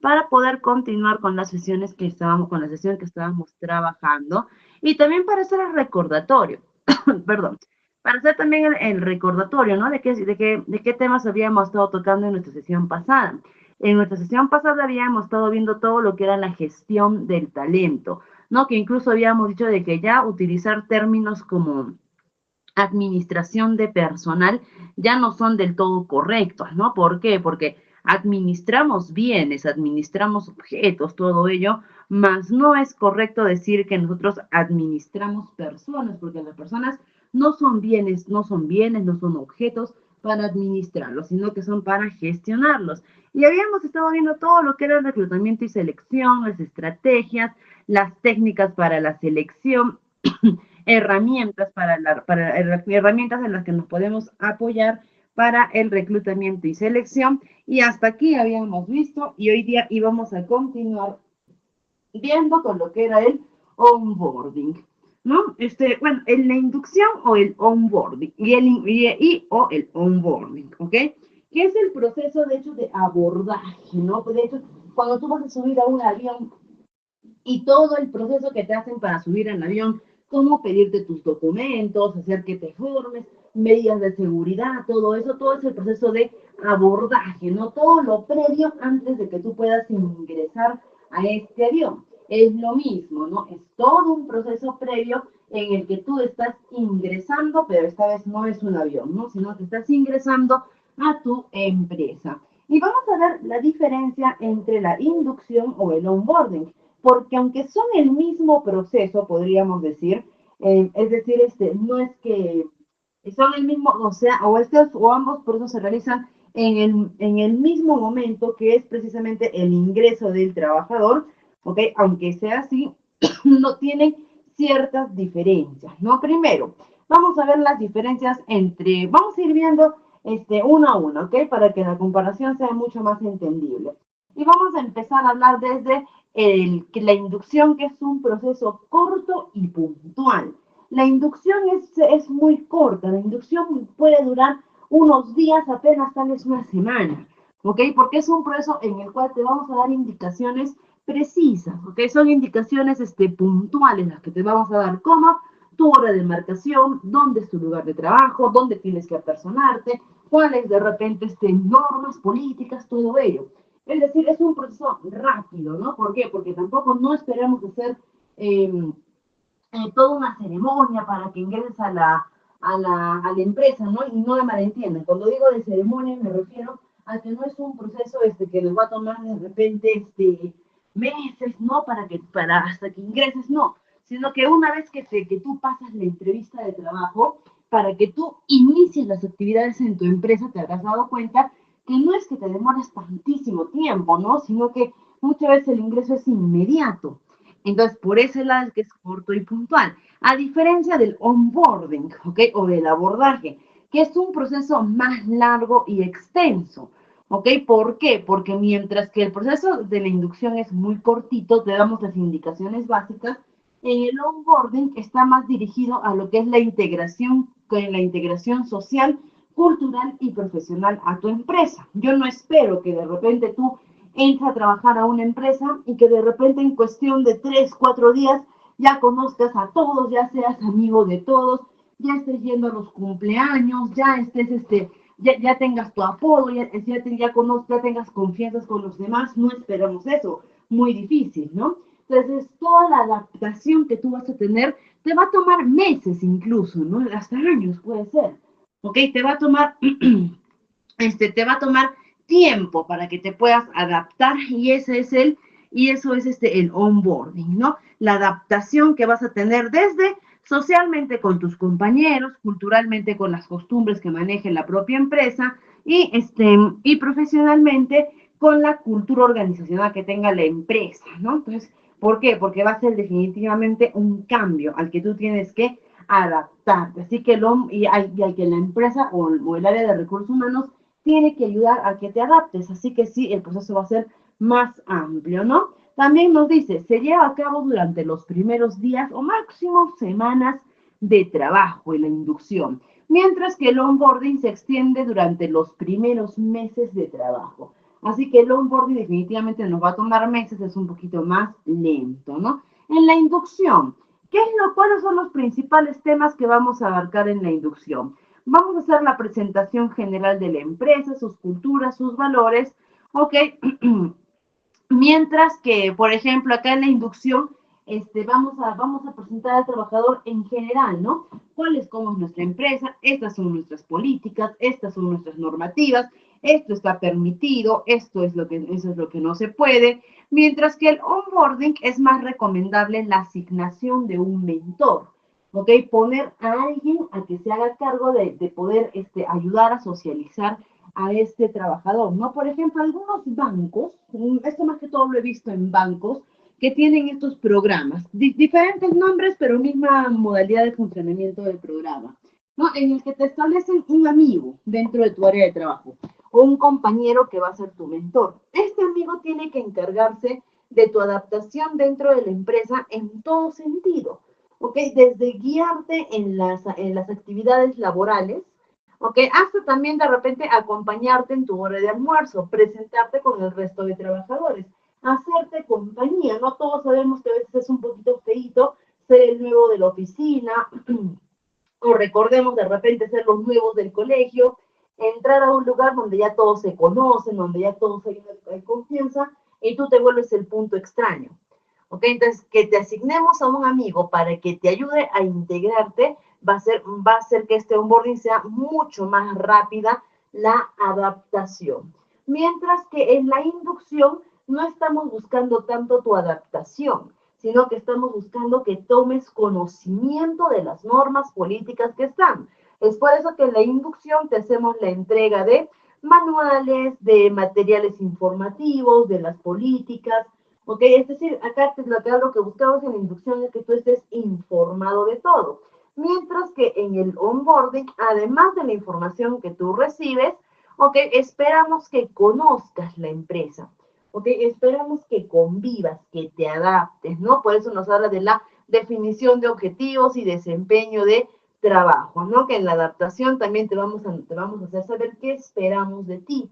para poder continuar con las sesiones que estábamos, trabajando y también para hacer el recordatorio, perdón, para hacer también el recordatorio, ¿no? De qué temas habíamos estado tocando en nuestra sesión pasada. En nuestra sesión pasada habíamos estado viendo todo lo que era la gestión del talento, ¿no? Que incluso habíamos dicho de que ya utilizar términos como administración de personal ya no son del todo correctos, ¿no? ¿Por qué? Porque administramos bienes, administramos objetos, todo ello, mas no es correcto decir que nosotros administramos personas, porque las personas no son bienes, no son objetos para administrarlos, sino que son para gestionarlos. Y habíamos estado viendo todo lo que era el reclutamiento y selección, las estrategias, las técnicas para la selección, herramientas en las que nos podemos apoyar para el reclutamiento y selección. Y hasta aquí habíamos visto y hoy día íbamos a continuar viendo con lo que era el onboarding, ¿no? Bueno, en la inducción o el onboarding o el onboarding, ¿ok? Que es el proceso, de hecho, de abordaje, ¿no? De hecho, cuando tú vas a subir a un avión, y todo el proceso que te hacen para subir al avión, cómo pedirte tus documentos, hacer que te formes, medidas de seguridad, todo eso, todo es el proceso de abordaje, ¿no? Todo lo previo antes de que tú puedas ingresar a este avión. Es lo mismo, ¿no? Es todo un proceso previo en el que tú estás ingresando, pero esta vez no es un avión, ¿no? Sino que estás ingresando a tu empresa. Y vamos a ver la diferencia entre la inducción o el onboarding, porque aunque son el mismo proceso, podríamos decir, es decir, no es que son el mismo, o sea, o ambos procesos se realizan en el mismo momento, que es precisamente el ingreso del trabajador, ¿ok? Aunque sea así, no tienen ciertas diferencias, ¿no? Primero, vamos a ver las diferencias vamos a ir viendo uno a uno, ¿ok? Para que la comparación sea mucho más entendible. Y vamos a empezar a hablar desde la inducción, que es un proceso corto y puntual. La inducción es muy corta, la inducción puede durar unos días, apenas tal vez una semana, ¿ok? Porque es un proceso en el cual te vamos a dar indicaciones precisas, ¿ok? Son indicaciones puntuales las que te vamos a dar, como tu hora de marcación, dónde es tu lugar de trabajo, dónde tienes que apersonarte, cuáles de repente normas políticas, todo ello. Es decir, es un proceso rápido, ¿no? ¿Por qué? Porque tampoco no esperamos hacer toda una ceremonia para que ingreses a la empresa, ¿no? Y no me malentiendan. Cuando digo de ceremonia me refiero a que no es un proceso que les va a tomar de repente meses, ¿no? Para hasta que ingreses, no. Sino que una vez que tú pasas la entrevista de trabajo, para que tú inicies las actividades en tu empresa, te habrás dado cuenta que no es que te demores tantísimo tiempo, ¿no? Sino que muchas veces el ingreso es inmediato. Entonces, por ese lado es que es corto y puntual. A diferencia del onboarding, ¿ok? O del abordaje, que es un proceso más largo y extenso, ¿ok? ¿Por qué? Porque mientras que el proceso de la inducción es muy cortito, te damos las indicaciones básicas, en el onboarding está más dirigido a lo que es la integración social, cultural y profesional a tu empresa. Yo no espero que de repente tú entra a trabajar a una empresa y que de repente en cuestión de 3, 4 días ya conozcas a todos, ya seas amigo de todos, ya estés yendo a los cumpleaños, ya estés, ya tengas tu apodo, ya tengas confianza con los demás. No esperamos eso, muy difícil, ¿no? Entonces, toda la adaptación que tú vas a tener te va a tomar meses incluso, ¿no? Hasta años puede ser, ¿ok? Te va a tomar tiempo para que te puedas adaptar, y eso es el onboarding, ¿no? La adaptación que vas a tener desde socialmente con tus compañeros, culturalmente con las costumbres que maneje la propia empresa y profesionalmente con la cultura organizacional que tenga la empresa, ¿no? Entonces, ¿por qué? Porque va a ser definitivamente un cambio al que tú tienes que adaptarte. Así que al que la empresa o el área de recursos humanos tiene que ayudar a que te adaptes. Así que sí, el proceso va a ser más amplio, ¿no? También nos dice, se lleva a cabo durante los primeros días o máximo semanas de trabajo en la inducción, mientras que el onboarding se extiende durante los primeros meses de trabajo. Así que el onboarding definitivamente nos va a tomar meses, es un poquito más lento, ¿no? En la inducción, ¿cuáles son los principales temas que vamos a abarcar en la inducción? Vamos a hacer la presentación general de la empresa, sus culturas, sus valores, ¿ok? Mientras que, por ejemplo, acá en la inducción, vamos a presentar al trabajador en general, ¿no? ¿Cómo es nuestra empresa? Estas son nuestras políticas, estas son nuestras normativas, esto está permitido, eso es lo que no se puede. Mientras que el onboarding es más recomendable la asignación de un mentor, ¿ok? Poner a alguien a que se haga cargo de poder ayudar a socializar a este trabajador, ¿no? Por ejemplo, algunos bancos, esto más que todo lo he visto en bancos, que tienen estos programas, diferentes nombres, pero misma modalidad de funcionamiento del programa, ¿no? En el que te establecen un amigo dentro de tu área de trabajo o un compañero que va a ser tu mentor. Este amigo tiene que encargarse de tu adaptación dentro de la empresa en todo sentido, ¿ok? Desde guiarte en las actividades laborales, ¿ok? Hasta también de repente acompañarte en tu hora de almuerzo, presentarte con el resto de trabajadores, hacerte compañía, ¿no? Todos sabemos que a veces es un poquito feíto ser el nuevo de la oficina, o recordemos de repente ser los nuevos del colegio, entrar a un lugar donde ya todos se conocen, donde ya todos hay confianza, y tú te vuelves el punto extraño. ¿Ok? Entonces, que te asignemos a un amigo para que te ayude a integrarte, va a hacer que este onboarding sea mucho más rápida la adaptación. Mientras que en la inducción no estamos buscando tanto tu adaptación, sino que estamos buscando que tomes conocimiento de las normas políticas que están. Es por eso que en la inducción te hacemos la entrega de manuales, de materiales informativos, de las políticas, ¿ok? Es decir, acá lo que buscamos en la inducción es que tú estés informado de todo. Mientras que en el onboarding, además de la información que tú recibes, ¿ok? Esperamos que conozcas la empresa, ¿ok? Esperamos que convivas, que te adaptes, ¿no? Por eso nos habla de la definición de objetivos y desempeño de trabajo, ¿no? Que en la adaptación también te vamos a hacer saber qué esperamos de ti,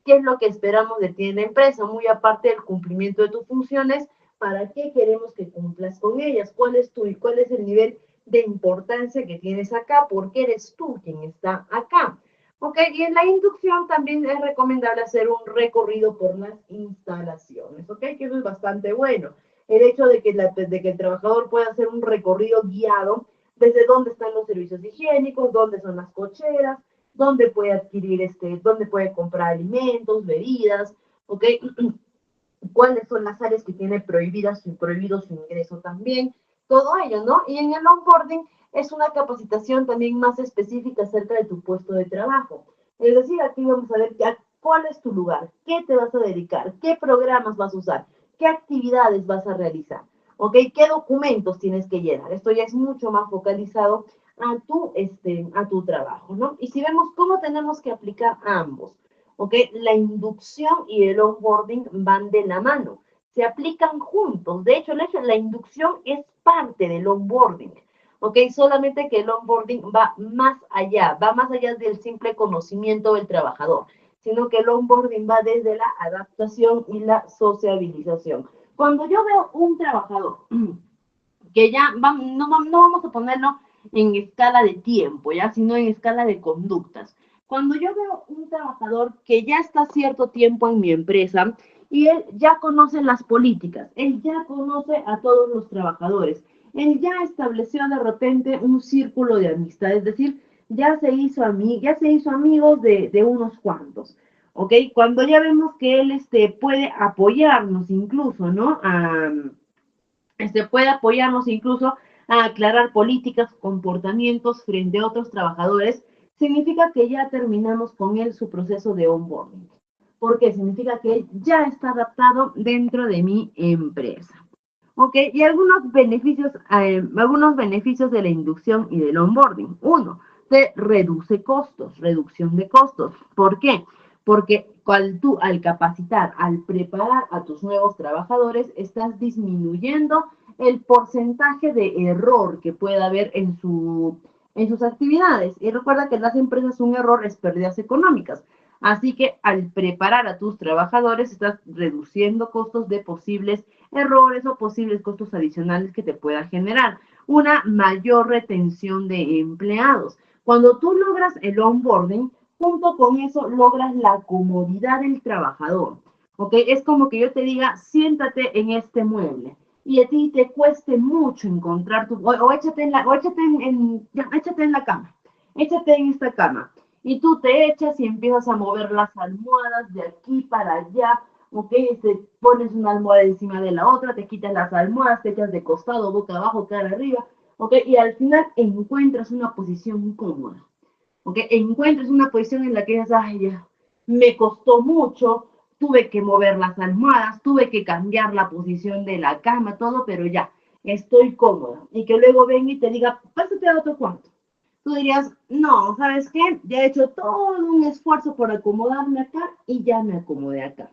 qué es lo que esperamos de ti en la empresa, muy aparte del cumplimiento de tus funciones, para qué queremos que cumplas con ellas, cuál es el nivel de importancia que tienes acá, porque eres tú quien está acá. ¿Ok? Y en la inducción también es recomendable hacer un recorrido por las instalaciones, ¿ok? Que eso es bastante bueno. El hecho de que el trabajador pueda hacer un recorrido guiado desde dónde están los servicios higiénicos, dónde son las cocheras, dónde puede adquirir, dónde puede comprar alimentos, bebidas, ¿ok? Cuáles son las áreas que tiene prohibido su ingreso también, todo ello, ¿no? Y en el onboarding es una capacitación también más específica acerca de tu puesto de trabajo. Es decir, aquí vamos a ver cuál es tu lugar, qué te vas a dedicar, qué programas vas a usar, qué actividades vas a realizar, ¿ok? ¿Qué documentos tienes que llenar? Esto ya es mucho más focalizado a tu trabajo, ¿no? Y si vemos cómo tenemos que aplicar a ambos, ¿ok? La inducción y el onboarding van de la mano, se aplican juntos. De hecho, la inducción es parte del onboarding, ¿ok? Solamente que el onboarding va más allá del simple conocimiento del trabajador, sino que el onboarding va desde la adaptación y la sociabilización. Cuando yo veo un trabajador que ya no vamos a ponerlo en escala de tiempo, ya, sino en escala de conductas. Cuando yo veo un trabajador que ya está cierto tiempo en mi empresa y él ya conoce las políticas, él ya conoce a todos los trabajadores, él ya estableció de repente un círculo de amistad, es decir, ya se hizo amigos de unos cuantos, ¿ok? Cuando ya vemos que él puede apoyarnos incluso, ¿no? Puede apoyarnos incluso a aclarar políticas, comportamientos frente a otros trabajadores, significa que ya terminamos con él su proceso de onboarding. Porque significa que él ya está adaptado dentro de mi empresa. ¿Ok? Y algunos beneficios de la inducción y del onboarding. Uno, te reduce costos, reducción de costos. ¿Por qué? Porque al capacitar, al preparar a tus nuevos trabajadores, estás disminuyendo el porcentaje de error que pueda haber en sus actividades. Y recuerda que en las empresas un error es pérdidas económicas. Así que al preparar a tus trabajadores, estás reduciendo costos de posibles errores o posibles costos adicionales que te pueda generar. Una mayor retención de empleados. Cuando tú logras el onboarding, junto con eso logras la comodidad del trabajador. ¿Ok? Es como que yo te diga, siéntate en este mueble y a ti te cueste mucho encontrar o échate en la, o échate en la cama, échate en esta cama. Y tú te echas y empiezas a mover las almohadas de aquí para allá, ¿ok? Te pones una almohada encima de la otra, te quitas las almohadas, te echas de costado, boca abajo, cara arriba, ¿ok? Y al final encuentras una posición cómoda, ¿ok? Encuentras una posición en la que dices, ay, ya, me costó mucho, tuve que mover las almohadas, tuve que cambiar la posición de la cama, todo, pero ya, estoy cómoda. Y que luego venga y te diga, pásate a otro cuarto. Tú dirías, no, ¿sabes qué? Ya he hecho todo un esfuerzo por acomodarme acá y ya me acomodé acá.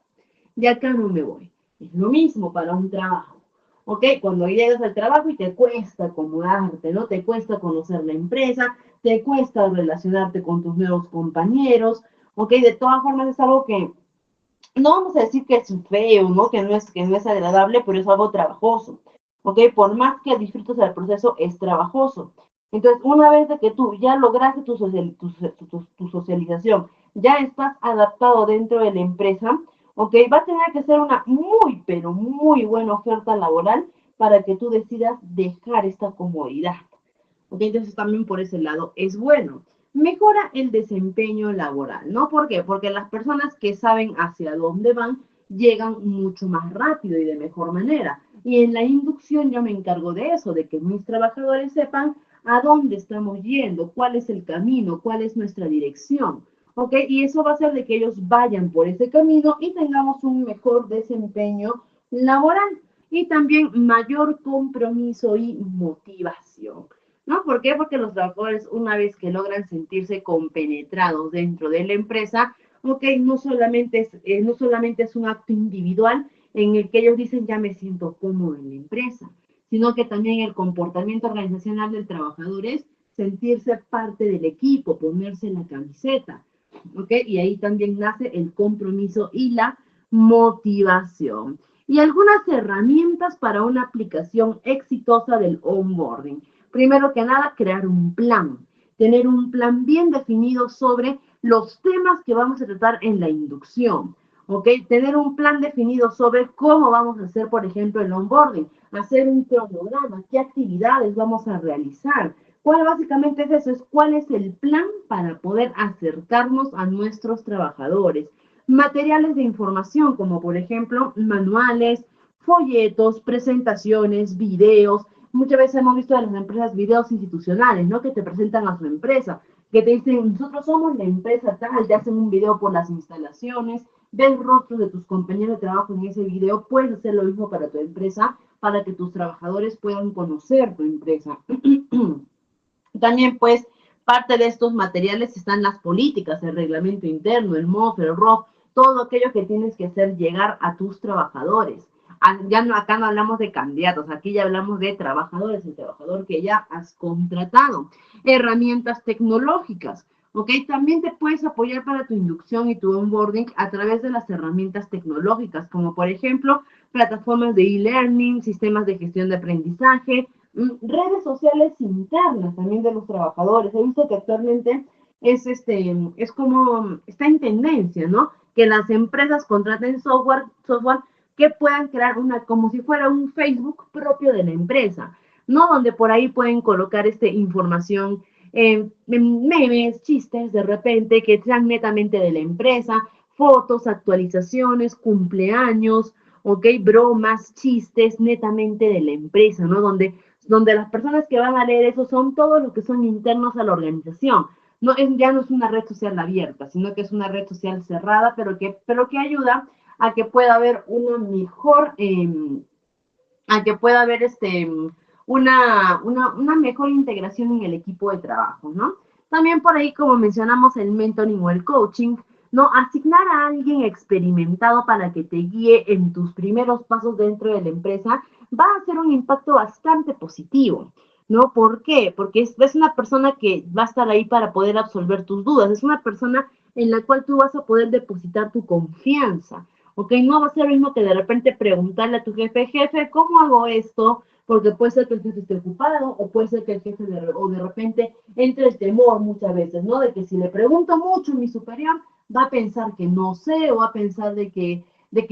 De acá no me voy. Es lo mismo para un trabajo. ¿Ok? Cuando llegas al trabajo y te cuesta acomodarte, ¿no? Te cuesta conocer la empresa, te cuesta relacionarte con tus nuevos compañeros, ¿ok? De todas formas es algo que no vamos a decir que es feo, ¿no? Que no es agradable, pero es algo trabajoso, ¿ok? Por más que disfrutes del proceso, es trabajoso. Entonces, una vez de que tú ya lograste tu socialización, ya estás adaptado dentro de la empresa, ¿ok? Va a tener que ser una muy, pero muy buena oferta laboral para que tú decidas dejar esta comodidad. ¿Ok? Entonces también por ese lado es bueno. Mejora el desempeño laboral, ¿no? ¿Por qué? Porque las personas que saben hacia dónde van llegan mucho más rápido y de mejor manera. Y en la inducción yo me encargo de eso, de que mis trabajadores sepan a dónde estamos yendo, cuál es el camino, cuál es nuestra dirección. ¿Ok? Y eso va a hacer de que ellos vayan por ese camino y tengamos un mejor desempeño laboral y también mayor compromiso y motivación. ¿No? ¿Por qué? Porque los trabajadores, una vez que logran sentirse compenetrados dentro de la empresa, ok, no solamente es un acto individual en el que ellos dicen ya me siento cómodo en la empresa, sino que también el comportamiento organizacional del trabajador es sentirse parte del equipo, ponerse la camiseta, ¿ok? Y ahí también nace el compromiso y la motivación. Y algunas herramientas para una aplicación exitosa del onboarding. Primero que nada, crear un plan, tener un plan bien definido sobre los temas que vamos a tratar en la inducción, ¿ok? Tener un plan definido sobre cómo vamos a hacer, por ejemplo, el onboarding, hacer un cronograma, qué actividades vamos a realizar. ¿Cuál básicamente es eso? Es cuál es el plan para poder acercarnos a nuestros trabajadores. Materiales de información, como por ejemplo manuales, folletos, presentaciones, videos. Muchas veces hemos visto de las empresas videos institucionales, ¿no? Que te presentan a su empresa, que te dicen, nosotros somos la empresa tal, te hacen un video por las instalaciones, ves rostros de tus compañeros de trabajo en ese video, puedes hacer lo mismo para tu empresa, para que tus trabajadores puedan conocer tu empresa. También, pues, parte de estos materiales están las políticas, el reglamento interno, el MOF, el ROF, todo aquello que tienes que hacer llegar a tus trabajadores. Ya no, acá no hablamos de candidatos, aquí ya hablamos de trabajadores, el trabajador que ya has contratado. Herramientas tecnológicas, ¿ok? También te puedes apoyar para tu inducción y tu onboarding a través de las herramientas tecnológicas, como por ejemplo, plataformas de e-learning, sistemas de gestión de aprendizaje, redes sociales internas también de los trabajadores. He visto que actualmente es como, está en tendencia, ¿no? Que las empresas contraten software que puedan crear como si fuera un Facebook propio de la empresa, ¿no? Donde por ahí pueden colocar información, memes, chistes de repente, que sean netamente de la empresa, fotos, actualizaciones, cumpleaños, ¿ok? Bromas, chistes netamente de la empresa, ¿no? Donde las personas que van a leer eso son todos los que son internos a la organización. Ya no es una red social abierta, sino que es una red social cerrada, pero que ayuda a que pueda haber una mejor, a que pueda haber una mejor integración en el equipo de trabajo, ¿no? También por ahí, como mencionamos, el mentoring o el coaching, ¿no? Asignar a alguien experimentado para que te guíe en tus primeros pasos dentro de la empresa va a hacer un impacto bastante positivo, ¿no? ¿Por qué? Porque es una persona que va a estar ahí para poder absolver tus dudas, es una persona en la cual tú vas a poder depositar tu confianza, ¿ok? No va a ser lo mismo que de repente preguntarle a tu jefe, jefe, ¿cómo hago esto? Porque puede ser que el jefe esté ocupado o puede ser que el jefe o de repente entre el temor muchas veces, ¿no? De que si le pregunto mucho a mi superior, va a pensar que no sé o va a pensar de que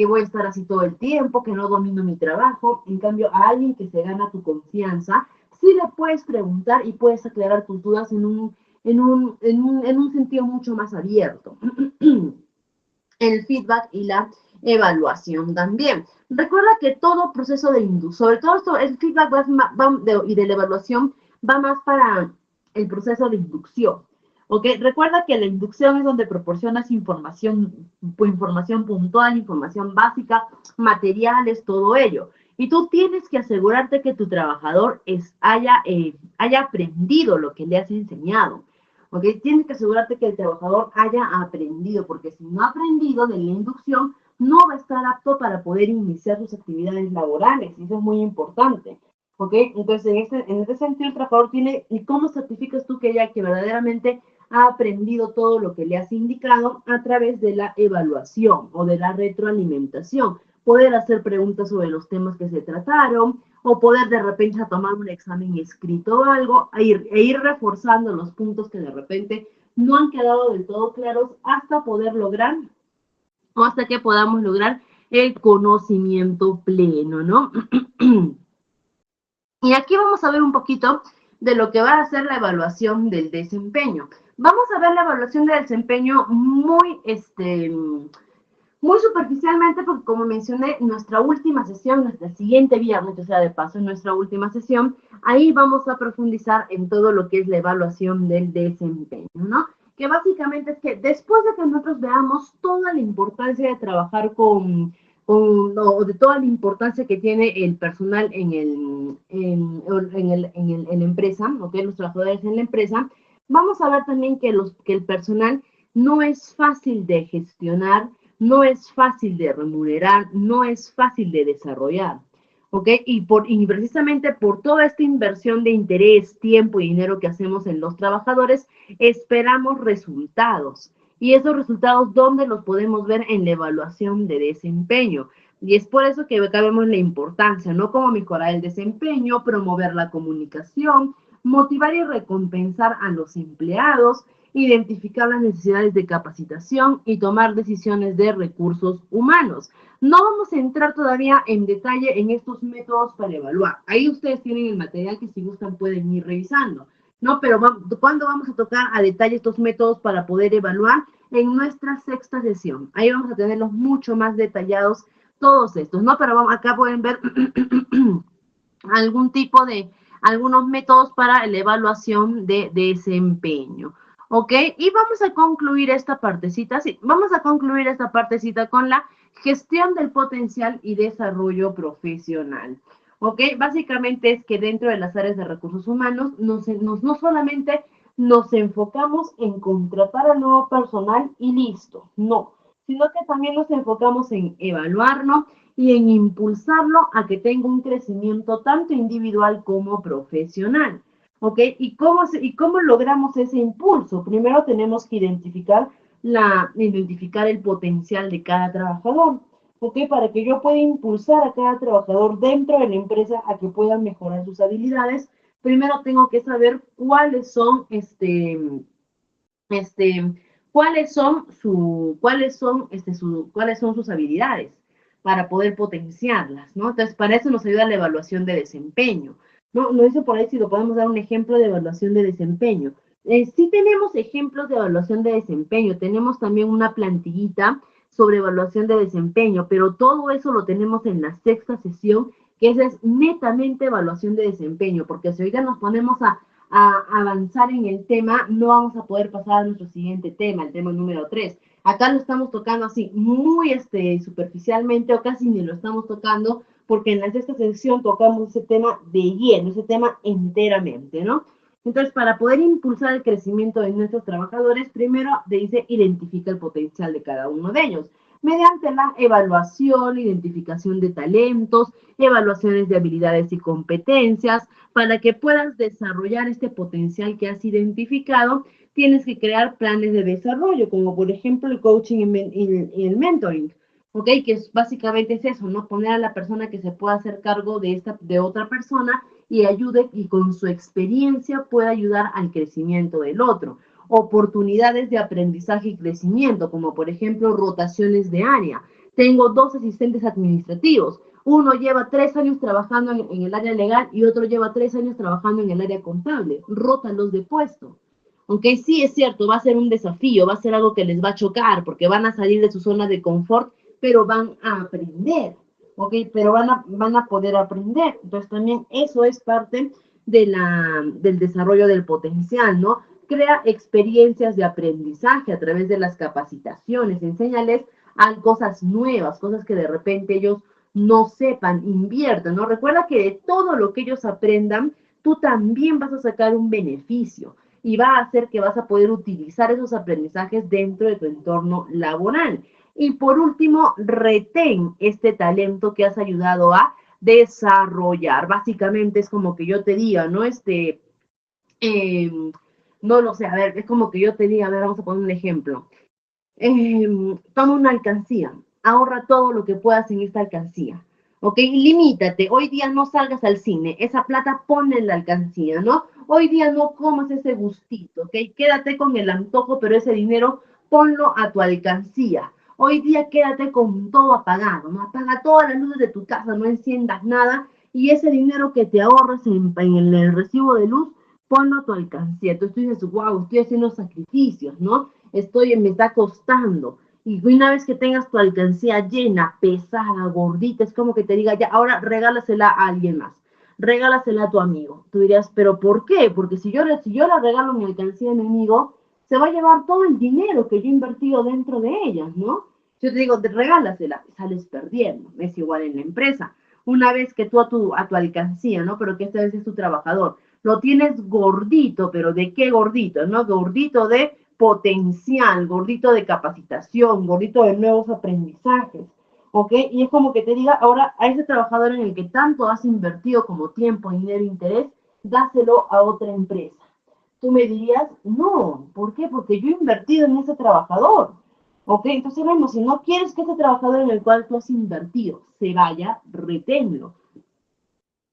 voy a estar así todo el tiempo, que no domino mi trabajo. En cambio, a alguien que se gana tu confianza, sí le puedes preguntar y puedes aclarar tus dudas en un sentido mucho más abierto. El feedback y la evaluación también. Recuerda que todo proceso de inducción, sobre todo esto, el feedback y de la evaluación va más para el proceso de inducción. ¿Ok? Recuerda que la inducción es donde proporcionas información puntual, información básica, materiales, todo ello. Y tú tienes que asegurarte que tu trabajador haya aprendido lo que le has enseñado. ¿Ok? Tienes que asegurarte que el trabajador haya aprendido, porque si no ha aprendido de la inducción, no va a estar apto para poder iniciar sus actividades laborales, y eso es muy importante. ¿Ok? Entonces, en este sentido, el trabajador tiene, ¿y cómo certificas tú que verdaderamente ha aprendido todo lo que le has indicado? A través de la evaluación o de la retroalimentación. Poder hacer preguntas sobre los temas que se trataron, o poder de repente tomar un examen escrito o algo, e ir reforzando los puntos que de repente no han quedado del todo claros hasta poder lograr, o hasta que podamos lograr el conocimiento pleno, ¿no? Y aquí vamos a ver un poquito de lo que va a ser la evaluación del desempeño. Vamos a ver la evaluación del desempeño muy superficialmente, porque como mencioné, nuestra última sesión, nuestra siguiente viernes, o sea, de paso, en nuestra última sesión, ahí vamos a profundizar en todo lo que es la evaluación del desempeño, ¿no? Que básicamente es que después de que nosotros veamos toda la importancia de trabajar o de toda la importancia que tiene el personal en la empresa, ¿ok? Los trabajadores en la empresa, vamos a ver también que el personal no es fácil de gestionar, no es fácil de remunerar, no es fácil de desarrollar, ¿ok? Y precisamente por toda esta inversión de interés, tiempo y dinero que hacemos en los trabajadores, esperamos resultados. Y esos resultados, ¿dónde los podemos ver? En la evaluación de desempeño. Y es por eso que acá vemos la importancia, ¿no? Cómo mejorar el desempeño, promover la comunicación, motivar y recompensar a los empleados, identificar las necesidades de capacitación y tomar decisiones de recursos humanos. No vamos a entrar todavía en detalle en estos métodos para evaluar. Ahí ustedes tienen el material que si gustan pueden ir revisando, ¿no? Pero ¿cuándo vamos a tocar a detalle estos métodos para poder evaluar? En nuestra sexta sesión. Ahí vamos a tenerlos mucho más detallados todos estos, ¿no? Pero acá pueden ver algunos métodos para la evaluación de desempeño. ¿Ok? Y vamos a concluir esta partecita, sí, vamos a concluir esta partecita con la gestión del potencial y desarrollo profesional. ¿Ok? Básicamente es que dentro de las áreas de recursos humanos no solamente nos enfocamos en contratar al nuevo personal y listo, no, sino que también nos enfocamos en evaluarnos y en impulsarlo a que tenga un crecimiento tanto individual como profesional. ¿Ok? ¿Y cómo logramos ese impulso? Primero tenemos que identificar el potencial de cada trabajador. ¿Ok? Para que yo pueda impulsar a cada trabajador dentro de la empresa a que puedan mejorar sus habilidades, primero tengo que saber cuáles son cuáles son sus habilidades para poder potenciarlas, ¿no? Entonces, para eso nos ayuda la evaluación de desempeño. No dice por ahí si lo podemos dar un ejemplo de evaluación de desempeño. Sí tenemos ejemplos de evaluación de desempeño, tenemos también una plantillita sobre evaluación de desempeño, pero todo eso lo tenemos en la sexta sesión, que esa es netamente evaluación de desempeño, porque si ahorita nos ponemos a avanzar en el tema, no vamos a poder pasar a nuestro siguiente tema, el tema número 3. Acá lo estamos tocando así muy superficialmente o casi ni lo estamos tocando porque en la sexta sesión tocamos ese tema de lleno, ese tema enteramente, ¿no? Entonces, para poder impulsar el crecimiento de nuestros trabajadores, primero dice identifica el potencial de cada uno de ellos mediante la evaluación, identificación de talentos, evaluaciones de habilidades y competencias, para que puedas desarrollar este potencial que has identificado tienes que crear planes de desarrollo, como por ejemplo el coaching y el mentoring, ¿ok? Que básicamente es eso, ¿no? Poner a la persona que se pueda hacer cargo de otra persona y ayude y con su experiencia pueda ayudar al crecimiento del otro. Oportunidades de aprendizaje y crecimiento, como por ejemplo rotaciones de área. Tengo 2 asistentes administrativos. Uno lleva 3 años trabajando en el área legal y otro lleva 3 años trabajando en el área contable. Rótalos de puesto. Aunque sí es cierto, va a ser un desafío, va a ser algo que les va a chocar porque van a salir de su zona de confort, pero van a aprender, ¿ok? Pero van a poder aprender. Entonces también eso es parte del desarrollo del potencial, ¿no? Crea experiencias de aprendizaje a través de las capacitaciones, enséñales a cosas nuevas, cosas que de repente ellos no sepan, inviertan, ¿no? Recuerda que de todo lo que ellos aprendan, tú también vas a sacar un beneficio y va a hacer que vas a poder utilizar esos aprendizajes dentro de tu entorno laboral. Y por último, retén este talento que has ayudado a desarrollar. Básicamente es como que yo te diga, ¿no? Eh, no lo sé, a ver, es como que yo te diga, a ver, vamos a poner un ejemplo. Toma una alcancía, ahorra todo lo que puedas en esta alcancía, ¿ok? Limítate, hoy día no salgas al cine, esa plata ponla en la alcancía, ¿no? Hoy día no comas ese gustito, ¿ok? Quédate con el antojo, pero ese dinero ponlo a tu alcancía. Hoy día quédate con todo apagado, ¿no? Apaga todas las luces de tu casa, no enciendas nada y ese dinero que te ahorras en el recibo de luz, ponlo a tu alcancía. Entonces tú dices, wow, estoy haciendo sacrificios, ¿no? Me está costando. Y una vez que tengas tu alcancía llena, pesada, gordita, es como que te diga, ya, ahora regálasela a alguien más. Regálasela a tu amigo. Tú dirías, ¿pero por qué? Porque si yo la regalo mi alcancía a mi amigo, se va a llevar todo el dinero que yo he invertido dentro de ellas, ¿no? Yo te digo, regálasela, sales perdiendo. Es igual en la empresa. Una vez que tú a tu alcancía, ¿no? Pero que esta vez es tu trabajador, lo tienes gordito, pero ¿de qué gordito? ¿No? Gordito de potencial, gordito de capacitación, gordito de nuevos aprendizajes, ¿ok? Y es como que te diga, ahora a ese trabajador en el que tanto has invertido como tiempo, dinero, interés, dáselo a otra empresa. Tú me dirías, no, ¿por qué? Porque yo he invertido en ese trabajador, ¿ok? Entonces, vemos, si no quieres que ese trabajador en el cual tú has invertido se vaya, reténlo.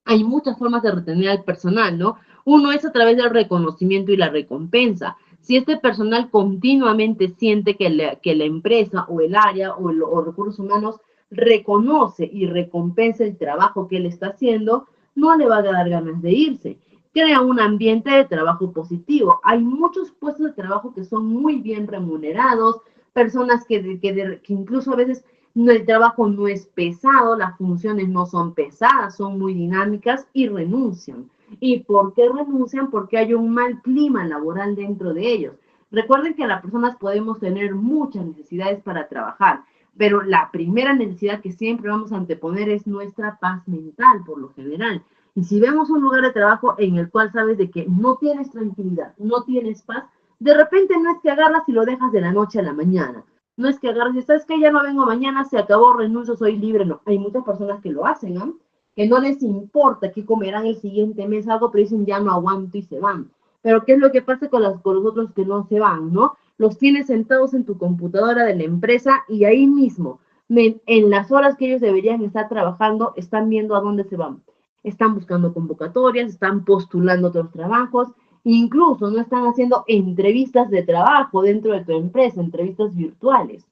Hay muchas formas de retener al personal, ¿no? Uno es a través del reconocimiento y la recompensa. Si este personal continuamente siente que la empresa o el área o recursos humanos reconoce y recompensa el trabajo que él está haciendo, no le va a dar ganas de irse. Crea un ambiente de trabajo positivo. Hay muchos puestos de trabajo que son muy bien remunerados, personas que incluso a veces el trabajo no es pesado, las funciones no son pesadas, son muy dinámicas y renuncian. ¿Y por qué renuncian? Porque hay un mal clima laboral dentro de ellos. Recuerden que las personas podemos tener muchas necesidades para trabajar, pero la primera necesidad que siempre vamos a anteponer es nuestra paz mental, por lo general. Y si vemos un lugar de trabajo en el cual sabes de que no tienes tranquilidad, no tienes paz, de repente no es que agarras y lo dejas de la noche a la mañana. No es que agarres y sabes que ya no vengo mañana, se acabó, renuncio, soy libre. No, hay muchas personas que lo hacen, ¿no? Que no les importa qué comerán el siguiente mes, algo, pero dicen ya no aguanto y se van. Pero ¿qué es lo que pasa con los otros que no se van, no? Los tienes sentados en tu computadora de la empresa y ahí mismo, en las horas que ellos deberían estar trabajando, están viendo a dónde se van. Están buscando convocatorias, están postulando otros trabajos, incluso no están haciendo entrevistas de trabajo dentro de tu empresa, entrevistas virtuales.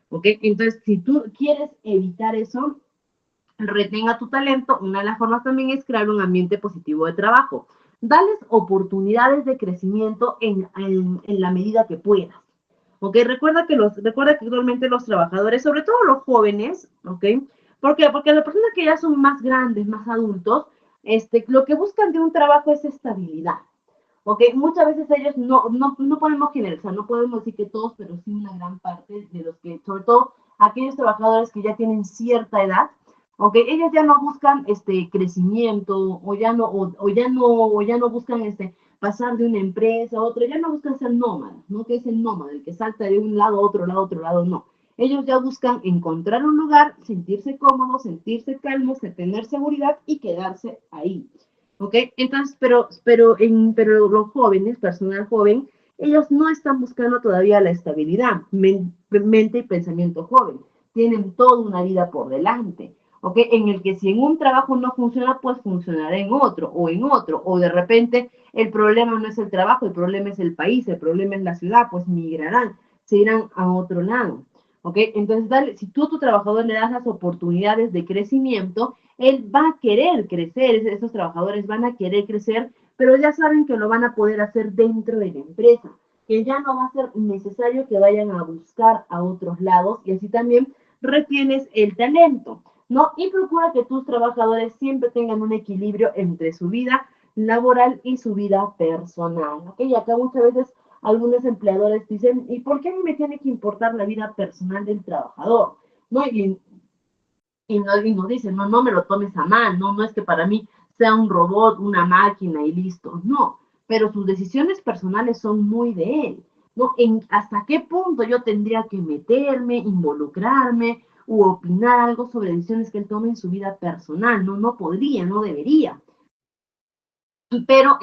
¿Ok? Entonces, si tú quieres evitar eso, retenga tu talento. Una de las formas también es crear un ambiente positivo de trabajo. Dales oportunidades de crecimiento en la medida que puedas. ¿Ok? Recuerda que actualmente los trabajadores, sobre todo los jóvenes, ¿ok? ¿Por qué? Porque las personas que ya son más grandes, más adultos, lo que buscan de un trabajo es estabilidad. ¿Ok? Muchas veces ellos no podemos generalizar, no podemos decir que todos, pero sí una gran parte de los que, sobre todo aquellos trabajadores que ya tienen cierta edad, ¿ok? Ellos ya no buscan crecimiento o ya no buscan pasar de una empresa a otra, ya no buscan ser nómadas, ¿no? Que es el nómada, el que salta de un lado a otro lado, no. Ellos ya buscan encontrar un lugar, sentirse cómodos, sentirse calmos, tener seguridad y quedarse ahí. ¿Ok? Entonces, pero los jóvenes, personal joven, Ellos no están buscando todavía la estabilidad, mente y pensamiento joven. Tienen toda una vida por delante, ¿ok? En el que si en un trabajo no funciona, pues funcionará en otro, o de repente el problema no es el trabajo, el problema es el país, el problema es la ciudad, pues migrarán, se irán a otro lado, ¿ok? Entonces, dale, si tú a tu trabajador le das las oportunidades de crecimiento, él va a querer crecer, esos trabajadores van a querer crecer, pero ya saben que lo van a poder hacer dentro de la empresa, que ya no va a ser necesario que vayan a buscar a otros lados y así también retienes el talento, ¿no? Y procura que tus trabajadores siempre tengan un equilibrio entre su vida laboral y su vida personal, ¿ok? Y acá muchas veces algunos empleadores dicen, ¿y por qué a mí me tiene que importar la vida personal del trabajador? ¿No? Y nos dicen, no, no me lo tomes a mal, no, no es que para mí sea un robot, una máquina y listo, no, pero sus decisiones personales son muy de él, ¿no? ¿Hasta qué punto yo tendría que meterme, involucrarme u opinar algo sobre decisiones que él tome en su vida personal? No, no podría, no debería. Pero,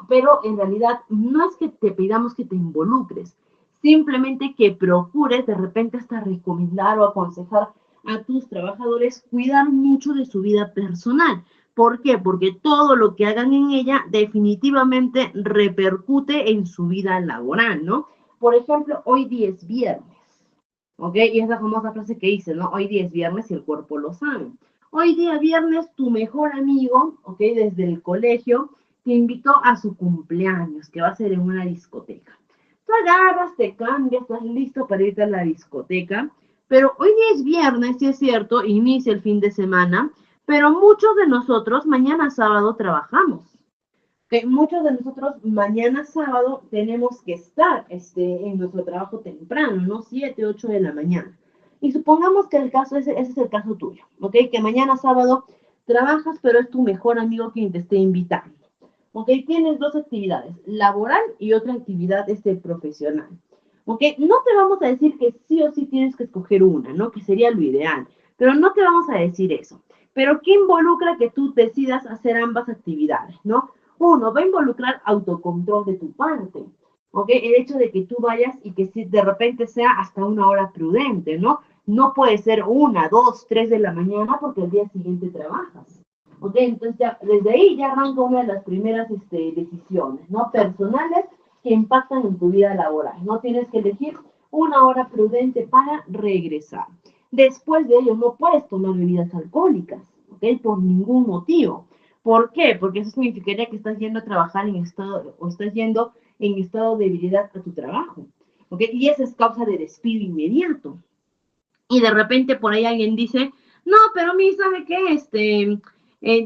pero en realidad no es que te pidamos que te involucres, simplemente que procures de repente hasta recomendar o aconsejar a tus trabajadores cuidar mucho de su vida personal. ¿Por qué? Porque todo lo que hagan en ella definitivamente repercute en su vida laboral, ¿no? Por ejemplo, hoy día es viernes, ¿ok? Y esa famosa frase que dice, ¿no? Hoy día es viernes y el cuerpo lo sabe. Hoy día viernes tu mejor amigo, ¿ok? Desde el colegio, te invitó a su cumpleaños, que va a ser en una discoteca. Tú agarras, te cambias, estás listo para irte a la discoteca, pero hoy día es viernes, sí es cierto, inicia el fin de semana, pero muchos de nosotros mañana sábado trabajamos. Que muchos de nosotros mañana sábado tenemos que estar en nuestro trabajo temprano, ¿no? 7, 8 de la mañana. Y supongamos que el caso, ese es el caso tuyo, ¿ok? Que mañana sábado trabajas, pero es tu mejor amigo quien te esté invitando. ¿Ok? Tienes dos actividades, laboral y otra actividad profesional. ¿Ok? No te vamos a decir que sí o sí tienes que escoger una, ¿no? Que sería lo ideal, pero no te vamos a decir eso. Pero ¿qué involucra que tú decidas hacer ambas actividades, ¿no? Uno, va a involucrar autocontrol de tu parte, ¿ok? El hecho de que tú vayas y que si de repente sea hasta una hora prudente, ¿no? No puede ser 1, 2, 3 de la mañana porque el día siguiente trabajas. ¿Ok? Entonces ya, desde ahí ya arranca una de las primeras decisiones, ¿no? Personales que impactan en tu vida laboral. No tienes que elegir una hora prudente para regresar. Después de ello, no puedes tomar bebidas alcohólicas, ¿ok? Por ningún motivo. ¿Por qué? Porque eso significaría que estás yendo a trabajar en estado, o estás yendo en estado de debilidad a tu trabajo, ¿ok? Y esa es causa de despido inmediato. Y de repente por ahí alguien dice, no, pero a mí, ¿sabe qué?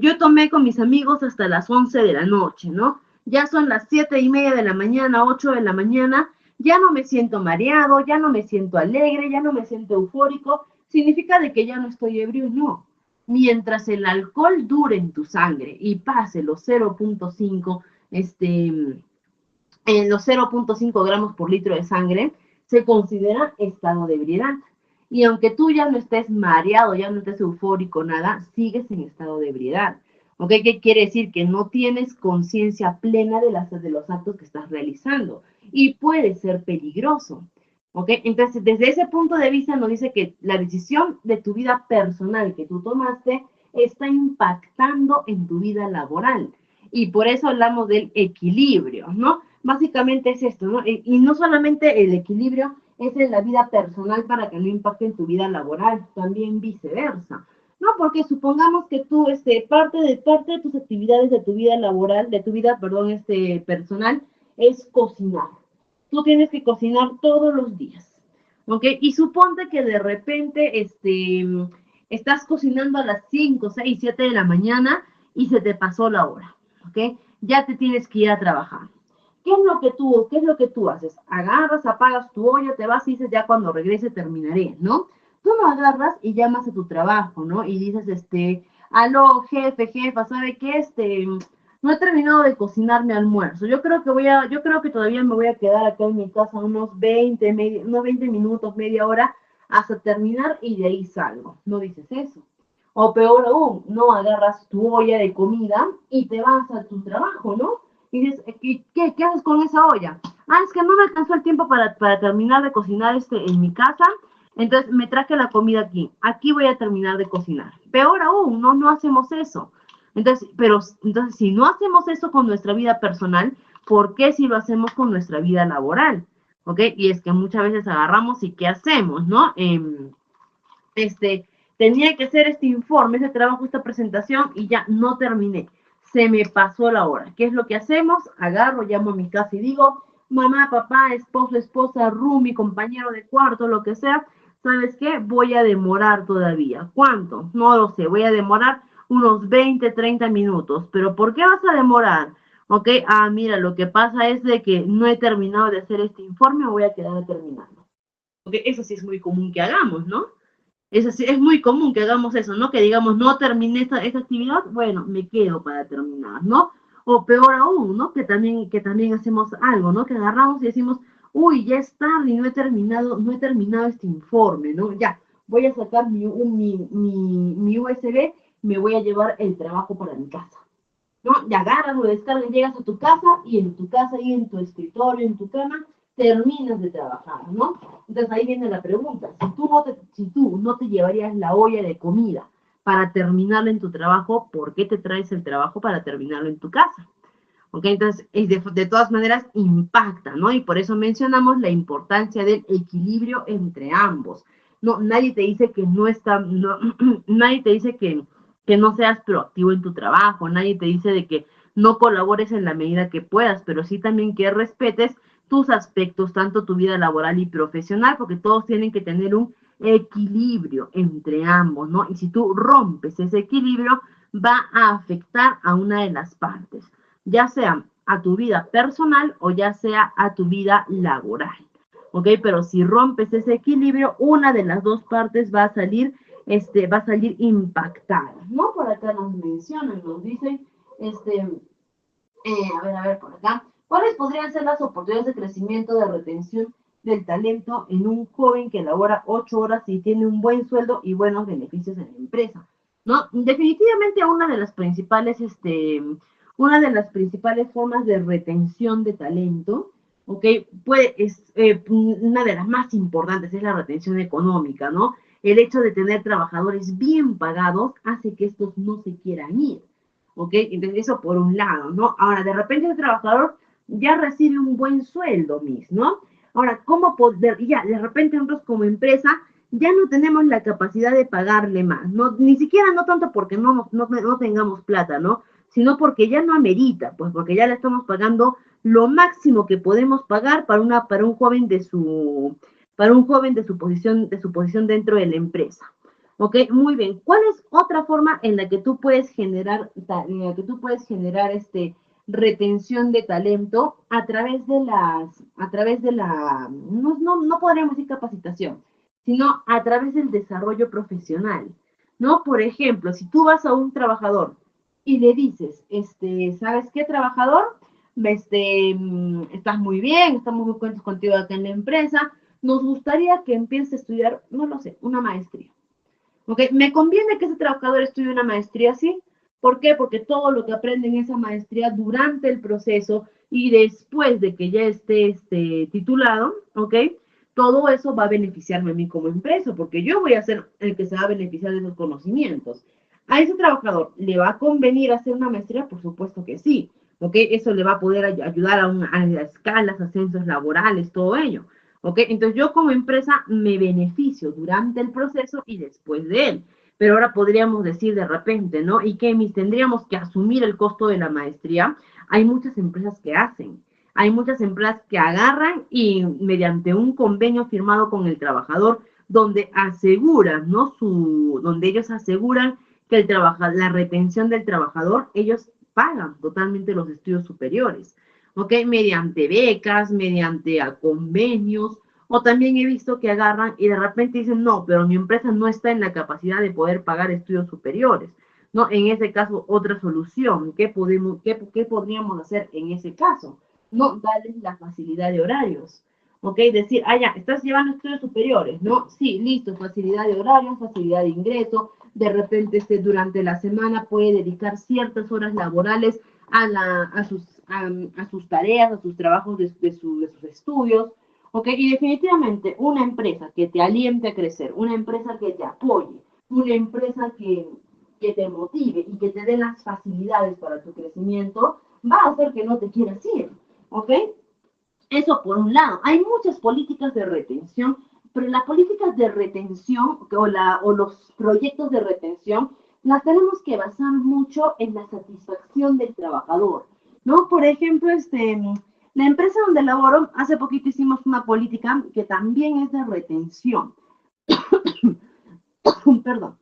Yo tomé con mis amigos hasta las 11 de la noche, ¿no? Ya son las 7:30 de la mañana, 8 de la mañana, ya no me siento mareado, ya no me siento alegre, ya no me siento eufórico, significa de que ya no estoy ebrio, no. Mientras el alcohol dure en tu sangre y pase los 0.5, en los 0.5 gramos por litro de sangre, se considera estado de ebriedad. Y aunque tú ya no estés mareado, ya no estés eufórico, nada, sigues en estado de ebriedad. ¿Ok? ¿Qué quiere decir? Que no tienes conciencia plena de los actos que estás realizando. Y puede ser peligroso. ¿Ok? Entonces, desde ese punto de vista nos dice que la decisión de tu vida personal que tú tomaste está impactando en tu vida laboral. Y por eso hablamos del equilibrio, ¿no? Básicamente es esto, ¿no? Y no solamente el equilibrio es en la vida personal para que no impacte en tu vida laboral, también viceversa, ¿no? Porque supongamos que tú, parte de tus actividades de tu vida laboral, de tu vida, perdón, personal, es cocinar. Tú tienes que cocinar todos los días, ¿ok? Y suponte que de repente, estás cocinando a las 5, 6, 7 de la mañana y se te pasó la hora, ¿ok? Ya te tienes que ir a trabajar. ¿Qué es lo que tú haces? Agarras, apagas tu olla, te vas y dices, ya cuando regrese terminaré, ¿no? Tú lo agarras y llamas a tu trabajo, ¿no? Y dices, aló, jefe, jefa, ¿sabe qué? No he terminado de cocinar mi almuerzo. Yo creo que todavía me voy a quedar acá en mi casa unos 20 minutos, media hora, hasta terminar y de ahí salgo. No dices eso. O peor aún, no agarras tu olla de comida y te vas a tu trabajo, ¿no? Y dices, ¿qué haces con esa olla? es que no me alcanzó el tiempo para terminar de cocinar en mi casa, entonces me traje la comida aquí voy a terminar de cocinar. Peor aún, no hacemos eso. Entonces, si no hacemos eso con nuestra vida personal, ¿por qué si lo hacemos con nuestra vida laboral? ¿Ok? Y es que muchas veces agarramos y ¿qué hacemos, no? Tenía que hacer este informe, este trabajo, esta presentación y ya no terminé. Se me pasó la hora. ¿Qué es lo que hacemos? Agarro, llamo a mi casa y digo, mamá, papá, esposo, esposa, roomie, compañero de cuarto, lo que sea, ¿sabes qué? Voy a demorar todavía. ¿Cuánto? No lo sé, voy a demorar unos 20, 30 minutos. ¿Pero por qué vas a demorar? Ok, mira, lo que pasa es de que no he terminado de hacer este informe, voy a quedar terminando. Ok, eso sí es muy común que hagamos, ¿no? Es muy común que hagamos eso, ¿no? Que digamos, no terminé esta actividad, bueno, me quedo para terminar, ¿no? O peor aún, ¿no? Que también hacemos algo, ¿no? Que agarramos y decimos, uy, ya es tarde y no he terminado este informe, ¿no? Ya, voy a sacar mi USB, me voy a llevar el trabajo para mi casa, ¿no? Y agarras, lo descargas, llegas a tu casa y en tu casa y en tu escritorio, en tu cama, terminas de trabajar, ¿no? Entonces ahí viene la pregunta, si tú no te llevarías la olla de comida para terminarlo en tu trabajo, ¿por qué te traes el trabajo para terminarlo en tu casa? ¿Ok? Entonces, de todas maneras, impacta, ¿no? Y por eso mencionamos la importancia del equilibrio entre ambos. No, nadie te dice que no está, no, nadie te dice que no seas proactivo en tu trabajo, nadie te dice de que no colabores en la medida que puedas, pero sí también que respetes tus aspectos, tanto tu vida laboral y profesional, porque todos tienen que tener un equilibrio entre ambos, ¿no? Y si tú rompes ese equilibrio, va a afectar a una de las partes, ya sea a tu vida personal o ya sea a tu vida laboral. ¿Ok? Pero si rompes ese equilibrio, una de las dos partes va a salir impactada, ¿no? Por acá nos mencionan, nos dicen, a ver, por acá, ¿cuáles podrían ser las oportunidades de crecimiento, de retención del talento en un joven que labora 8 horas y tiene un buen sueldo y buenos beneficios en la empresa? ¿No? Definitivamente una de las principales formas de retención de talento, ¿ok? Una de las más importantes es la retención económica, ¿no? El hecho de tener trabajadores bien pagados hace que estos no se quieran ir. ¿Ok? Entonces, eso por un lado, ¿no? Ahora, de repente el trabajador ya recibe un buen sueldo, ¿no? Ahora, ¿cómo poder, ya, de repente nosotros como empresa ya no tenemos la capacidad de pagarle más, ¿no? Ni siquiera no tanto porque no tengamos plata, ¿no? Sino porque ya no amerita, pues porque ya le estamos pagando lo máximo que podemos pagar para un joven de su posición dentro de la empresa. Ok, muy bien. ¿Cuál es otra forma en la que tú puedes generar retención de talento no podríamos decir capacitación, sino a través del desarrollo profesional, ¿no? Por ejemplo, si tú vas a un trabajador y le dices, ¿sabes qué, trabajador? Estás muy bien, estamos muy contentos contigo acá en la empresa, nos gustaría que empieces a estudiar, no lo sé, una maestría. ¿Ok? Me conviene que ese trabajador estudie una maestría así. ¿Por qué? Porque todo lo que aprende en esa maestría durante el proceso y después de que ya esté titulado, ¿ok? Todo eso va a beneficiarme a mí como empresa, porque yo voy a ser el que se va a beneficiar de esos conocimientos. ¿A ese trabajador le va a convenir hacer una maestría? Por supuesto que sí, ¿ok? Eso le va a poder ayudar a escalas, ascensos laborales, todo ello. ¿Ok? Entonces yo como empresa me beneficio durante el proceso y después de él. Pero ahora podríamos decir de repente, ¿no? ¿Y qué, mis? Tendríamos que asumir el costo de la maestría. Hay muchas empresas que hacen. Hay muchas empresas que agarran y mediante un convenio firmado con el trabajador, donde aseguran, ¿no? Donde ellos aseguran que la retención del trabajador, ellos pagan totalmente los estudios superiores. ¿Ok? Mediante becas, mediante convenios, o también he visto que agarran y de repente dicen, no, pero mi empresa no está en la capacidad de poder pagar estudios superiores, ¿no? En ese caso, otra solución, ¿qué podríamos hacer en ese caso? No, darles la facilidad de horarios, ¿ok? Decir, ya, estás llevando estudios superiores, ¿no? Sí, listo, facilidad de horarios, facilidad de ingreso, de repente durante la semana puede dedicar ciertas horas laborales a sus tareas, a sus trabajos de sus estudios, ¿ok? Y definitivamente una empresa que te aliente a crecer, una empresa que te apoye, una empresa que te motive y que te dé las facilidades para tu crecimiento, va a hacer que no te quieras ir, ¿ok? Eso por un lado. Hay muchas políticas de retención, pero las políticas de retención o los proyectos de retención las tenemos que basar mucho en la satisfacción del trabajador, ¿no? Por ejemplo, la empresa donde laboro, hace poquito hicimos una política que también es de retención. Perdón.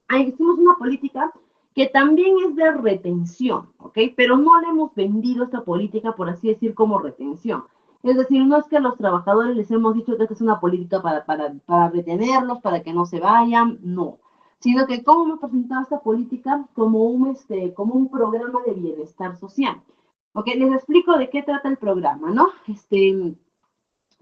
Ahí hicimos una política que también es de retención, ¿ok? Pero no le hemos vendido esta política, por así decir, como retención. Es decir, no es que a los trabajadores les hemos dicho que esta es una política para retenerlos, para que no se vayan, no. Sino que cómo hemos presentado esta política como un programa de bienestar social. ¿Ok? Les explico de qué trata el programa, ¿no?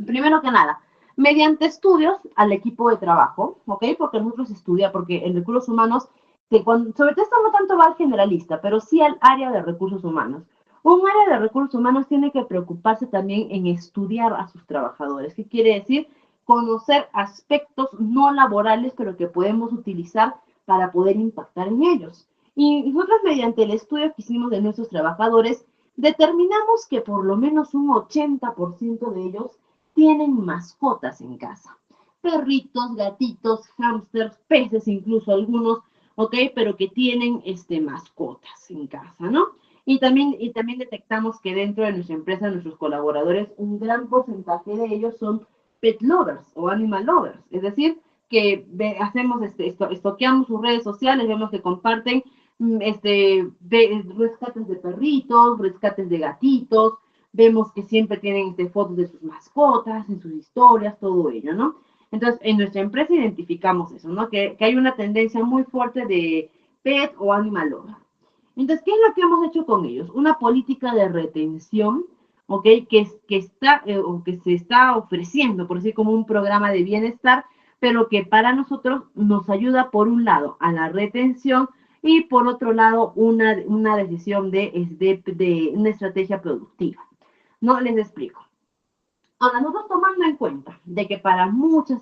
Primero que nada, mediante estudios al equipo de trabajo, ¿ok? Porque nosotros estudiamos, porque en recursos humanos, sobre todo esto no tanto va al generalista, pero sí al área de recursos humanos. Un área de recursos humanos tiene que preocuparse también en estudiar a sus trabajadores. ¿Qué quiere decir? Conocer aspectos no laborales, pero que podemos utilizar para poder impactar en ellos. Y nosotros, mediante el estudio que hicimos de nuestros trabajadores, determinamos que por lo menos un 80% de ellos tienen mascotas en casa. Perritos, gatitos, hámsters, peces, incluso algunos, ¿ok? Pero que tienen mascotas en casa, ¿no? Y también detectamos que dentro de nuestra empresa, nuestros colaboradores, un gran porcentaje de ellos son pet lovers o animal lovers. Es decir, que estoqueamos sus redes sociales, vemos que comparten rescates de perritos, rescates de gatitos, vemos que siempre tienen fotos de sus mascotas, en sus historias, todo ello, ¿no? Entonces, en nuestra empresa identificamos eso, ¿no? Que hay una tendencia muy fuerte de pet o animal lover. Entonces, ¿qué es lo que hemos hecho con ellos? Una política de retención, ¿ok? Que se está ofreciendo, por decir, como un programa de bienestar, pero que para nosotros nos ayuda, por un lado, a la retención y por otro lado, una decisión de una estrategia productiva. No les explico. Ahora, nosotros tomando en cuenta de que para muchas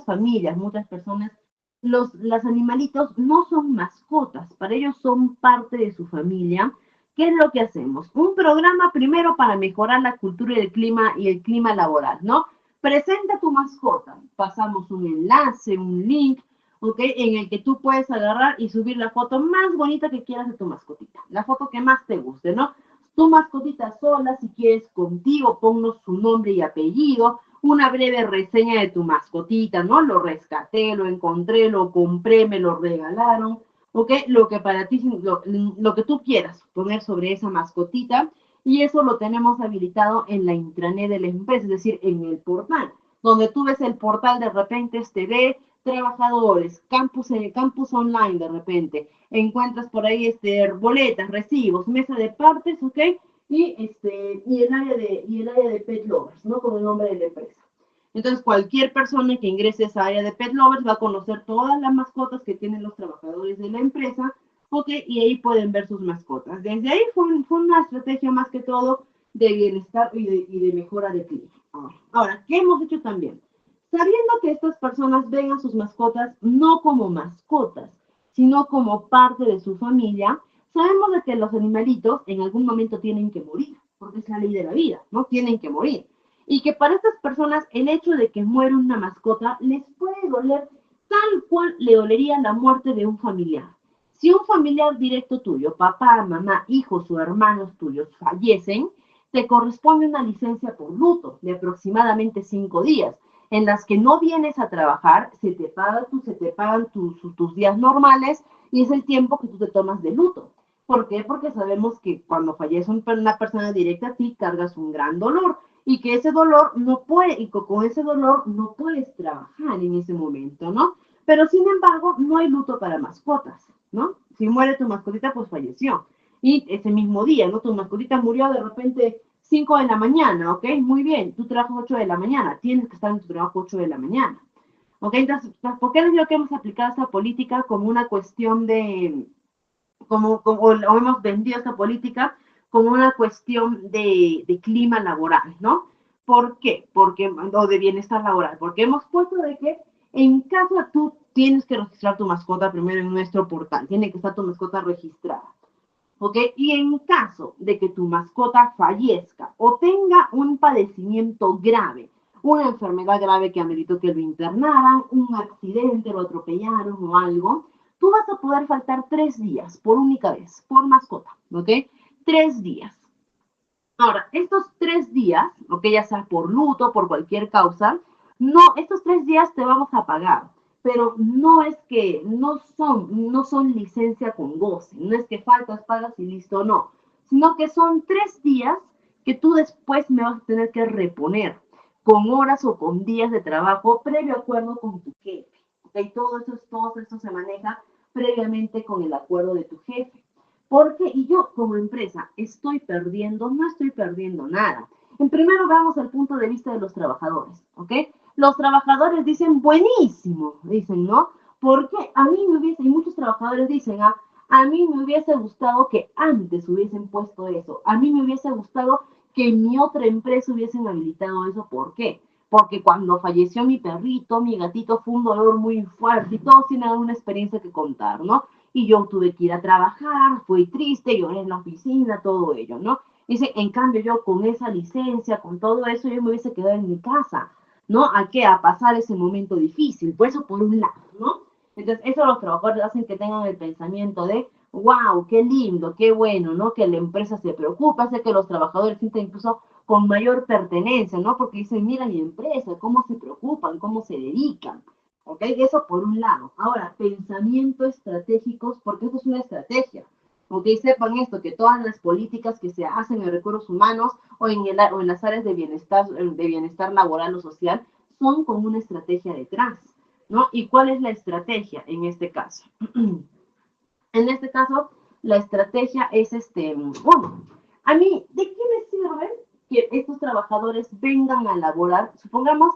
familias, muchas personas, los animalitos no son mascotas, para ellos son parte de su familia. ¿Qué es lo que hacemos? Un programa primero para mejorar la cultura y el clima laboral, ¿no? Presenta tu mascota, pasamos un enlace, un link, ¿ok? En el que tú puedes agarrar y subir la foto más bonita que quieras de tu mascotita, la foto que más te guste, ¿no? Tu mascotita sola, si quieres contigo, ponnos su nombre y apellido, una breve reseña de tu mascotita, ¿no? Lo rescaté, lo encontré, lo compré, me lo regalaron, ¿ok? Lo que para ti, lo que tú quieras poner sobre esa mascotita, y eso lo tenemos habilitado en la intranet de la empresa, es decir, en el portal, donde tú ves el portal de repente de trabajadores, campus online de repente, encuentras por ahí boletas, recibos, mesa de partes, ¿ok? Y el área de pet lovers, ¿no? Con el nombre de la empresa. Entonces, cualquier persona que ingrese a esa área de pet lovers va a conocer todas las mascotas que tienen los trabajadores de la empresa, ¿ok? Y ahí pueden ver sus mascotas. Desde ahí fue una estrategia más que todo de bienestar y de mejora de clima. Ahora, ¿qué hemos hecho también? Sabiendo que estas personas ven a sus mascotas no como mascotas, sino como parte de su familia, sabemos de que los animalitos en algún momento tienen que morir, porque es la ley de la vida, ¿no? Tienen que morir. Y que para estas personas el hecho de que muera una mascota les puede doler tal cual le dolería la muerte de un familiar. Si un familiar directo tuyo, papá, mamá, hijos o hermanos tuyos fallecen, te corresponde una licencia por luto de aproximadamente 5 días, en las que no vienes a trabajar, se te pagan tus días normales y es el tiempo que tú te tomas de luto. ¿Por qué? Porque sabemos que cuando fallece una persona directa a ti, cargas un gran dolor y que ese dolor y con ese dolor no puedes trabajar en ese momento, ¿no? Pero sin embargo, no hay luto para mascotas, ¿no? Si muere tu mascotita, pues falleció. Y ese mismo día, ¿no? Tu mascotita murió de repente 5 de la mañana, ¿ok? Muy bien, tú trabajas 8 de la mañana, tienes que estar en tu trabajo 8 de la mañana. ¿Ok? Entonces, ¿por qué les digo que hemos aplicado esta política como una cuestión o hemos vendido esta política como una cuestión de clima laboral, ¿no? ¿Por qué? O de bienestar laboral, porque hemos puesto de que en caso tú tienes que registrar tu mascota primero en nuestro portal, tiene que estar tu mascota registrada, ¿ok? Y en caso de que tu mascota fallezca o tenga un padecimiento grave, una enfermedad grave que ameritó que lo internaran, un accidente, lo atropellaron o algo, tú vas a poder faltar 3 días por única vez, por mascota, ¿ok? 3 días. Ahora, estos 3 días, ¿ok? Ya sea por luto, por cualquier causa, no, estos 3 días te vamos a pagar, pero no es que no son licencia con goce, no es que faltas, pagas y listo, no, sino que son 3 días que tú después me vas a tener que reponer con horas o con días de trabajo previo acuerdo con tu jefe, ¿ok? Todo esto se maneja previamente con el acuerdo de tu jefe. Porque, y yo como empresa, no estoy perdiendo nada. En primero vamos al punto de vista de los trabajadores, ¿ok? Los trabajadores dicen, buenísimo, dicen, ¿no? Porque a mí me hubiese, y muchos trabajadores dicen, a mí me hubiese gustado que antes hubiesen puesto eso, a mí me hubiese gustado que en mi otra empresa hubiesen habilitado eso, ¿por qué? Porque cuando falleció mi perrito, mi gatito, fue un dolor muy fuerte y todos tienen una experiencia que contar, ¿no? Y yo tuve que ir a trabajar, fui triste, lloré en la oficina, todo ello, ¿no? Dice, en cambio yo con esa licencia, con todo eso, yo me hubiese quedado en mi casa, ¿no? ¿A qué? A pasar ese momento difícil, por eso por un lado, ¿no? Entonces, eso los trabajadores hacen que tengan el pensamiento de, wow, qué lindo, qué bueno, ¿no? Que la empresa se preocupa, hace que los trabajadores sientan incluso con mayor pertenencia, ¿no? Porque dicen, mira mi empresa, cómo se preocupan, cómo se dedican. ¿Ok? Eso por un lado. Ahora, pensamiento estratégicos, porque eso es una estrategia. ¿Ok? Sepan esto, que todas las políticas que se hacen en recursos humanos o en las áreas de bienestar laboral o social son con una estrategia detrás, ¿no? ¿Y cuál es la estrategia en este caso? En este caso, la estrategia es bueno, a mí, ¿de qué me sirve que estos trabajadores vengan a laborar? Supongamos,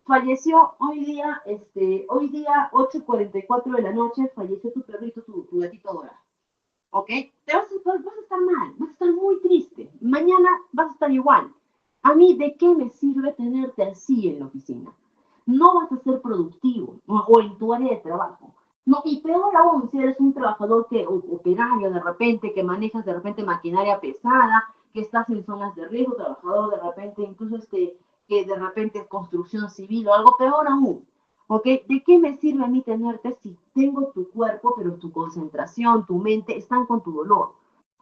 falleció hoy día 8:44 de la noche, falleció tu perrito, tu gatito dorado, ¿ok? Vas a estar mal, vas a estar muy triste, mañana vas a estar igual. A mí, ¿de qué me sirve tenerte así en la oficina? No vas a ser productivo o en tu área de trabajo. No, y peor aún, si eres un trabajador operario de repente, que manejas de repente maquinaria pesada, que estás en zonas de riesgo, trabajador de repente, incluso que de repente es construcción civil o algo peor aún. ¿Ok? ¿De qué me sirve a mí tenerte si tengo tu cuerpo, pero tu concentración, tu mente están con tu dolor?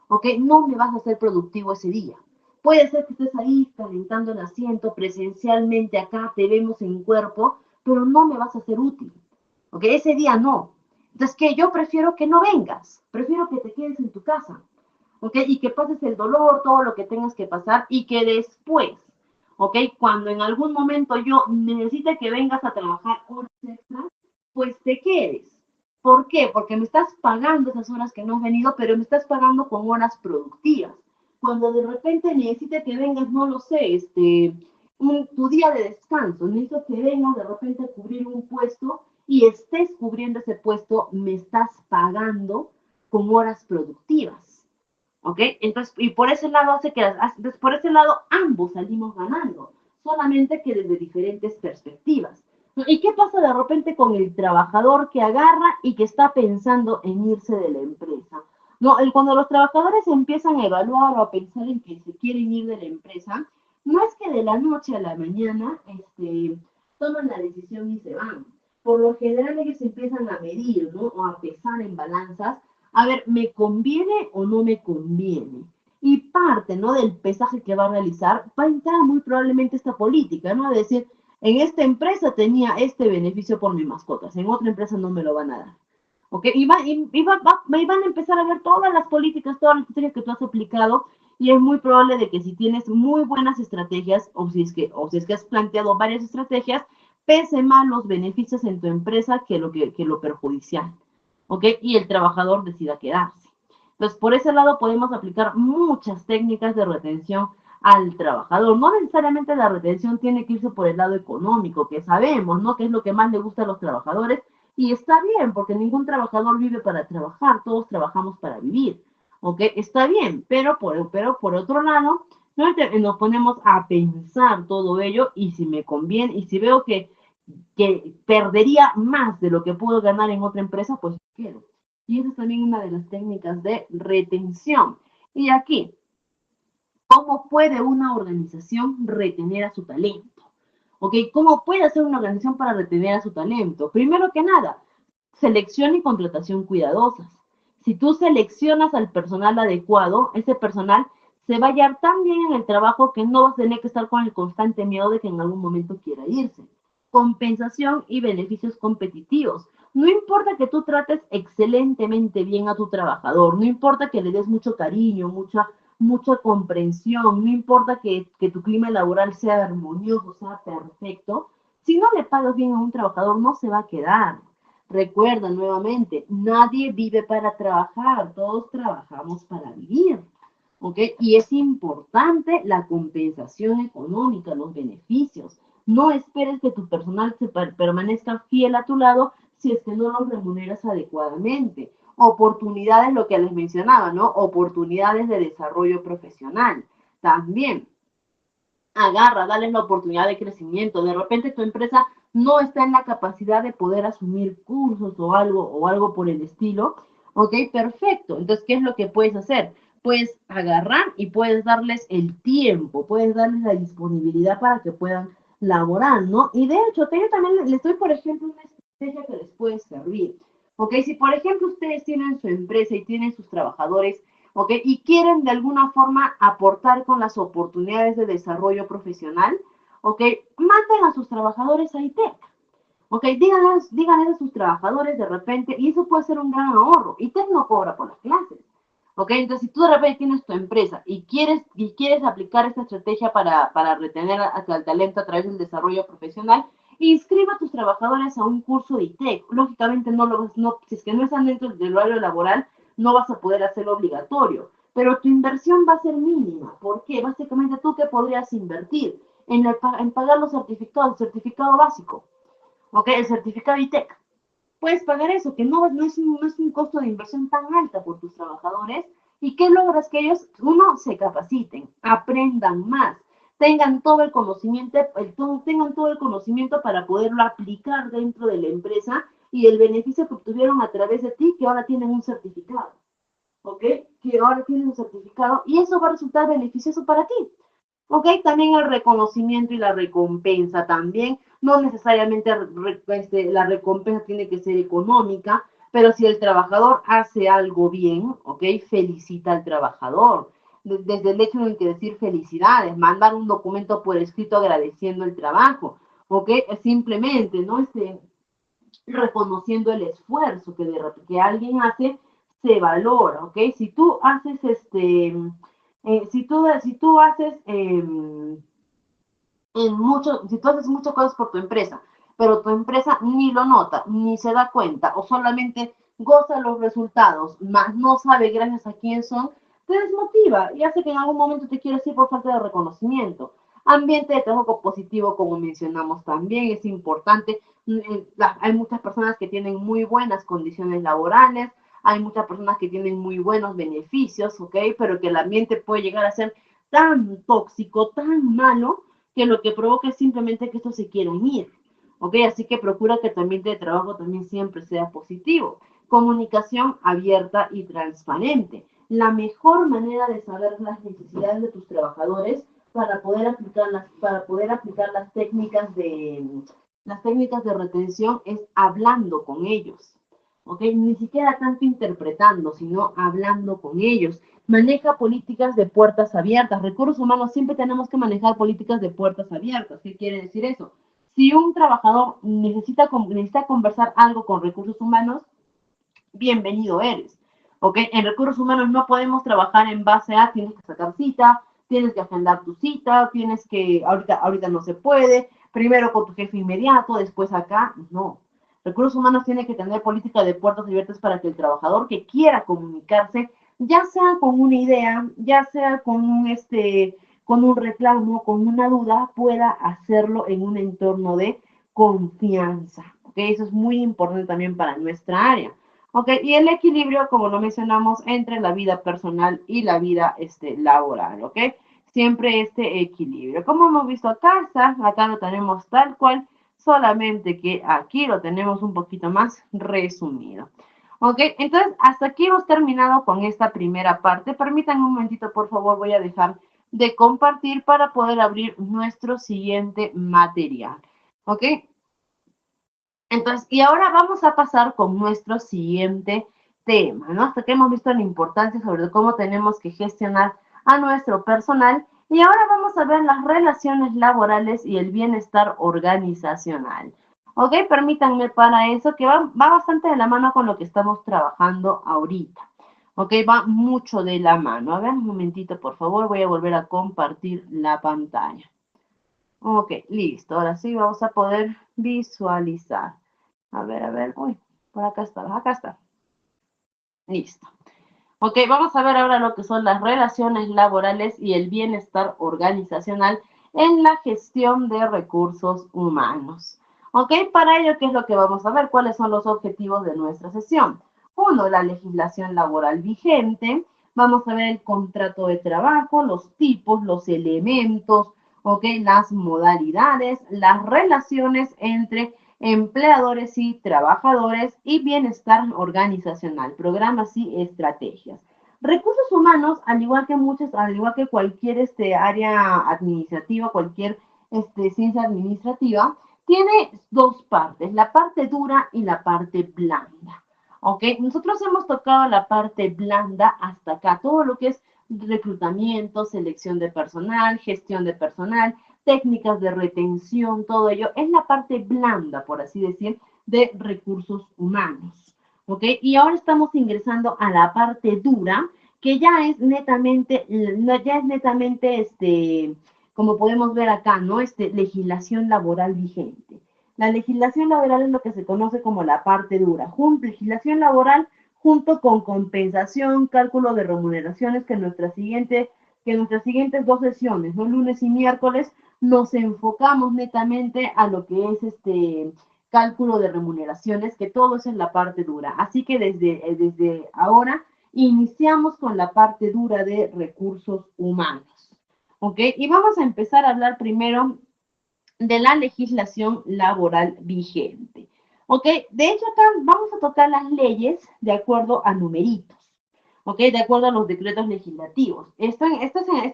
¿Ok? No me vas a ser productivo ese día. Puede ser que estés ahí calentando el asiento presencialmente acá, te vemos en cuerpo, pero no me vas a ser útil. ¿Ok? Ese día no. Entonces, que yo prefiero que no vengas, prefiero que te quedes en tu casa. ¿Ok? Y que pases el dolor, todo lo que tengas que pasar y que después, ¿ok? Cuando en algún momento yo necesite que vengas a trabajar horas extras, pues te quedes. ¿Por qué? Porque me estás pagando esas horas que no has venido, pero me estás pagando con horas productivas. Cuando de repente necesite que vengas, no lo sé, tu día de descanso, necesito que vengas de repente a cubrir un puesto y estés cubriendo ese puesto, me estás pagando con horas productivas. ¿Ok? Entonces, y por ese lado por ese lado ambos salimos ganando, solamente que desde diferentes perspectivas. ¿Y qué pasa de repente con el trabajador que agarra y que está pensando en irse de la empresa? No, cuando los trabajadores empiezan a evaluar o a pensar en que se quieren ir de la empresa, no es que de la noche a la mañana toman la decisión y se van. Por lo general ellos empiezan a medir, ¿no? O a pesar en balanzas a ver, ¿me conviene o no me conviene? Y parte, ¿no? Del pesaje que va a realizar, va a entrar muy probablemente esta política, ¿no? Es decir, en esta empresa tenía este beneficio por mis mascotas, en otra empresa no me lo van a dar. ¿Ok? Y van a empezar a ver todas las políticas, todas las estrategias que tú has aplicado, y es muy probable de que si tienes muy buenas estrategias, o si es que has planteado varias estrategias, pese más los beneficios en tu empresa que lo perjudicial. ¿Ok? Y el trabajador decida quedarse. Entonces, por ese lado podemos aplicar muchas técnicas de retención al trabajador. No necesariamente la retención tiene que irse por el lado económico, que sabemos, ¿no? Que es lo que más le gusta a los trabajadores, Y está bien, porque ningún trabajador vive para trabajar, todos trabajamos para vivir, ¿ok? Está bien, pero por otro lado, nos ponemos a pensar todo ello y si me conviene, y si veo que perdería más de lo que puedo ganar en otra empresa, pues quiero. Y esa es también una de las técnicas de retención. Y aquí, ¿cómo puede una organización retener a su talento? ¿Ok? ¿Cómo puede hacer una organización para retener a su talento? Primero que nada, selección y contratación cuidadosas. Si tú seleccionas al personal adecuado, ese personal se va a hallar tan bien en el trabajo que no vas a tener que estar con el constante miedo de que en algún momento quiera irse. Compensación y beneficios competitivos. No importa que tú trates excelentemente bien a tu trabajador, no importa que le des mucho cariño, mucha comprensión, no importa que tu clima laboral sea armonioso, sea perfecto, si no le pagas bien a un trabajador no se va a quedar. Recuerda nuevamente, nadie vive para trabajar, todos trabajamos para vivir. ¿Ok? Y es importante la compensación económica, los beneficios. No esperes que tu personal permanezca fiel a tu lado si es que no los remuneras adecuadamente. Oportunidades, lo que les mencionaba, ¿no? Oportunidades de desarrollo profesional. También, agarra, dale la oportunidad de crecimiento. De repente tu empresa no está en la capacidad de poder asumir cursos o algo por el estilo. Ok, perfecto. Entonces, ¿qué es lo que puedes hacer? Puedes agarrar y puedes darles el tiempo, puedes darles la disponibilidad para que puedan laborar, ¿no? Y de hecho, yo también les doy, por ejemplo, una estrategia que les puede servir. Ok, si por ejemplo ustedes tienen su empresa y tienen sus trabajadores, ¿ok? Y quieren de alguna forma aportar con las oportunidades de desarrollo profesional, ¿ok? Manden a sus trabajadores a ITEC, ¿ok? Díganles a sus trabajadores de repente, y eso puede ser un gran ahorro. ITEC no cobra por las clases, ¿ok? Entonces, si tú de repente tienes tu empresa y quieres aplicar esta estrategia para retener al talento a través del desarrollo profesional, inscriba a tus trabajadores a un curso de ITEC. Lógicamente, si es que no están dentro del horario laboral, no vas a poder hacerlo obligatorio, pero tu inversión va a ser mínima. ¿Por qué? Básicamente, ¿tú qué podrías invertir? En pagar los certificados, el certificado básico, ¿ok? El certificado ITEC. Puedes pagar eso, que no es un costo de inversión tan alta por tus trabajadores. ¿Y qué logras? Que ellos, uno, se capaciten, aprendan más, tengan todo el conocimiento para poderlo aplicar dentro de la empresa y el beneficio que obtuvieron a través de ti, que ahora tienen un certificado, ¿ok? Que ahora tienen un certificado y eso va a resultar beneficioso para ti. ¿Ok? También el reconocimiento y la recompensa también. No necesariamente la recompensa tiene que ser económica, pero si el trabajador hace algo bien, ¿ok? Felicita al trabajador. Desde el hecho de que decir felicidades, mandar un documento por escrito agradeciendo el trabajo, ¿ok? Simplemente, ¿no? Reconociendo el esfuerzo que alguien hace, se valora, ¿ok? Si tú haces si tú haces si tú haces muchas cosas por tu empresa, pero tu empresa ni lo nota, ni se da cuenta, o solamente goza los resultados, más no sabe gracias a quién son, te desmotiva y hace que en algún momento te quieras ir por falta de reconocimiento. Ambiente de trabajo positivo, como mencionamos también, es importante. Hay muchas personas que tienen muy buenas condiciones laborales, hay muchas personas que tienen muy buenos beneficios, ¿ok? Pero que el ambiente puede llegar a ser tan tóxico, tan malo, que lo que provoca es simplemente que estos se quieren ir. ¿Ok? Así que procura que tu ambiente de trabajo también siempre sea positivo. Comunicación abierta y transparente. La mejor manera de saber las necesidades de tus trabajadores para poder aplicar las técnicas de retención es hablando con ellos. ¿Ok? Ni siquiera tanto interpretando, sino hablando con ellos. Maneja políticas de puertas abiertas. Recursos humanos siempre tenemos que manejar políticas de puertas abiertas. ¿Qué quiere decir eso? Si un trabajador necesita conversar algo con recursos humanos, bienvenido eres. ¿Ok? En recursos humanos no podemos trabajar en base a tienes que sacar cita, tienes que agendar tu cita, ahorita no se puede, primero con tu jefe inmediato, después acá, no. Recursos humanos tiene que tener política de puertas abiertas para que el trabajador que quiera comunicarse, ya sea con una idea, ya sea con un reclamo, con una duda, pueda hacerlo en un entorno de confianza. ¿ok? Eso es muy importante también para nuestra área, ¿ok? Y el equilibrio, como lo mencionamos, entre la vida personal y la vida laboral, ¿ok? Siempre este equilibrio. Como hemos visto acá está, acá lo tenemos tal cual, solamente que aquí lo tenemos un poquito más resumido. Ok, entonces hasta aquí hemos terminado con esta primera parte. Permítanme un momentito, por favor, voy a dejar de compartir para poder abrir nuestro siguiente material. Ok, entonces, y ahora vamos a pasar con nuestro siguiente tema, ¿no? Hasta que hemos visto la importancia sobre cómo tenemos que gestionar a nuestro personal. Y ahora vamos a ver las relaciones laborales y el bienestar organizacional. Ok, permítanme para eso, que va bastante de la mano con lo que estamos trabajando ahorita. Ok, va mucho de la mano. A ver, un momentito, por favor, voy a volver a compartir la pantalla. Ok, listo. Ahora sí vamos a poder visualizar. A ver. Uy, por acá está, acá está. Listo. Ok, vamos a ver ahora lo que son las relaciones laborales y el bienestar organizacional en la gestión de recursos humanos. Ok, para ello, ¿qué es lo que vamos a ver? ¿Cuáles son los objetivos de nuestra sesión? Uno, la legislación laboral vigente. Vamos a ver el contrato de trabajo, los tipos, los elementos, ok, las modalidades, las relaciones entre empleadores y trabajadores y bienestar organizacional, programas y estrategias. Recursos humanos, al igual que cualquier área administrativa, cualquier ciencia administrativa, tiene dos partes, la parte dura y la parte blanda. ¿Ok? Nosotros hemos tocado la parte blanda hasta acá, todo lo que es reclutamiento, selección de personal, gestión de personal, técnicas de retención, todo ello, es la parte blanda, por así decir, de recursos humanos. ¿Ok? Y ahora estamos ingresando a la parte dura, que ya es netamente, como podemos ver acá, ¿no? Legislación laboral vigente. La legislación laboral es lo que se conoce como la parte dura. Legislación laboral junto con compensación, cálculo de remuneraciones, que en nuestras siguientes dos sesiones, ¿no? Lunes y miércoles, nos enfocamos netamente a lo que es cálculo de remuneraciones, que todo eso es la parte dura. Así que desde ahora iniciamos con la parte dura de recursos humanos. ¿Ok? Y vamos a empezar a hablar primero de la legislación laboral vigente. ¿Ok? De hecho, acá vamos a tocar las leyes de acuerdo a numeritos. ¿Ok? De acuerdo a los decretos legislativos. Esta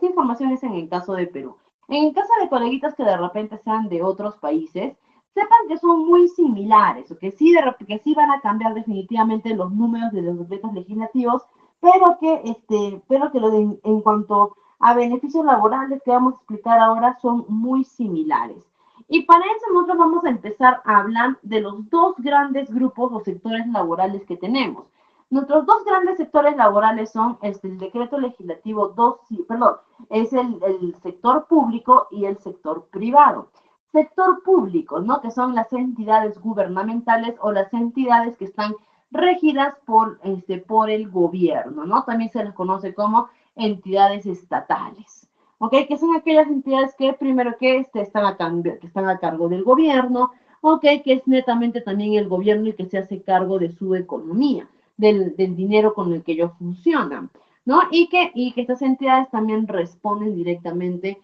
información es en el caso de Perú. En el caso de coleguitas que de repente sean de otros países, sepan que son muy similares, que sí van a cambiar definitivamente los números de los decretos legislativos, pero que en cuanto a beneficios laborales que vamos a explicar ahora son muy similares. Y para eso nosotros vamos a empezar a hablar de los dos grandes grupos o sectores laborales que tenemos. Nuestros dos grandes sectores laborales son el decreto legislativo 2, perdón, es el sector público y el sector privado. Sector público, ¿no? Que son las entidades gubernamentales o las entidades que están regidas por el gobierno, ¿no? También se les conoce como entidades estatales. ¿Ok? Que son aquellas entidades que primero que están a cargo del gobierno, ¿ok? Que es netamente también el gobierno el que se hace cargo de su economía, del dinero con el que ellos funcionan, ¿no? Y que estas entidades también responden directamente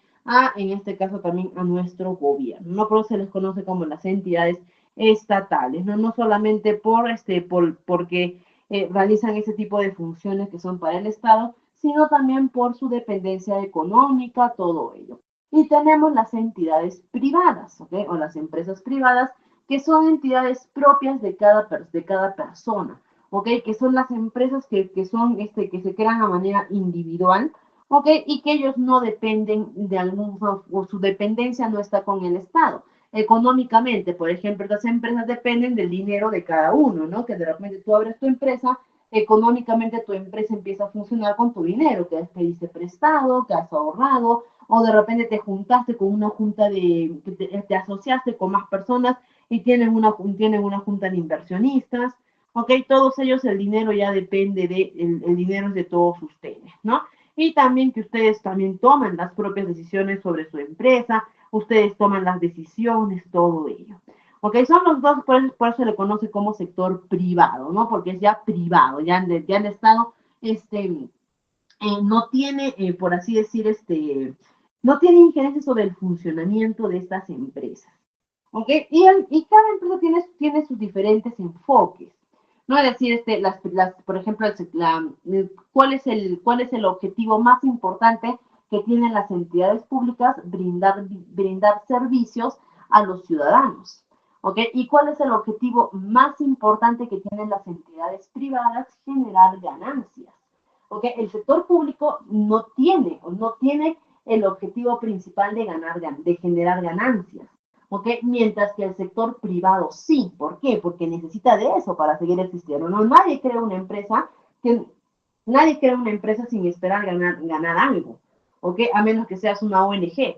en este caso también a nuestro gobierno, ¿no? Por eso se les conoce como las entidades estatales, ¿no? No solamente porque realizan ese tipo de funciones que son para el Estado, sino también por su dependencia económica, todo ello. Y tenemos las entidades privadas, ¿ok? O las empresas privadas, que son entidades propias de cada persona, ¿ok? Que son las empresas que se crean a manera individual, ¿ok? Y que ellos no dependen o su dependencia no está con el Estado. Económicamente, por ejemplo, estas empresas dependen del dinero de cada uno, ¿no? Que de repente tú abres tu empresa, económicamente tu empresa empieza a funcionar con tu dinero, que has pedido prestado, que has ahorrado, o de repente te juntaste con una junta te asociaste con más personas y tienen una junta de inversionistas, ¿ok? Todos ellos el dinero ya depende el dinero es de todos ustedes, ¿no? Y también que ustedes también toman las propias decisiones sobre su empresa, ustedes toman las decisiones, todo ello. Ok, son los dos, por eso se le conoce como sector privado, ¿no? Porque es ya privado, ya el Estado, no tiene, por así decir, no tiene injerencia sobre el funcionamiento de estas empresas. ¿Ok? Y cada empresa tiene sus diferentes enfoques. ¿No? Es decir, por ejemplo, ¿cuál es el objetivo más importante que tienen las entidades públicas? Brindar servicios a los ciudadanos. ¿Ok? ¿Y cuál es el objetivo más importante que tienen las entidades privadas? Generar ganancias. ¿Ok? El sector público no tiene el objetivo principal de generar ganancias. ¿Ok? Mientras que el sector privado sí. ¿Por qué? Porque necesita de eso para seguir existiendo. No, nadie crea una empresa sin esperar ganar algo. ¿Ok? A menos que seas una ONG.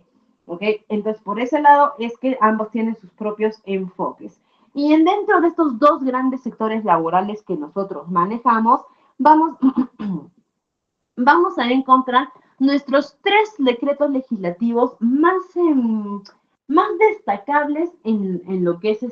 ¿Ok? Entonces, por ese lado es que ambos tienen sus propios enfoques. Y dentro de estos dos grandes sectores laborales que nosotros manejamos, vamos, vamos a encontrar nuestros tres decretos legislativos más destacables en lo que es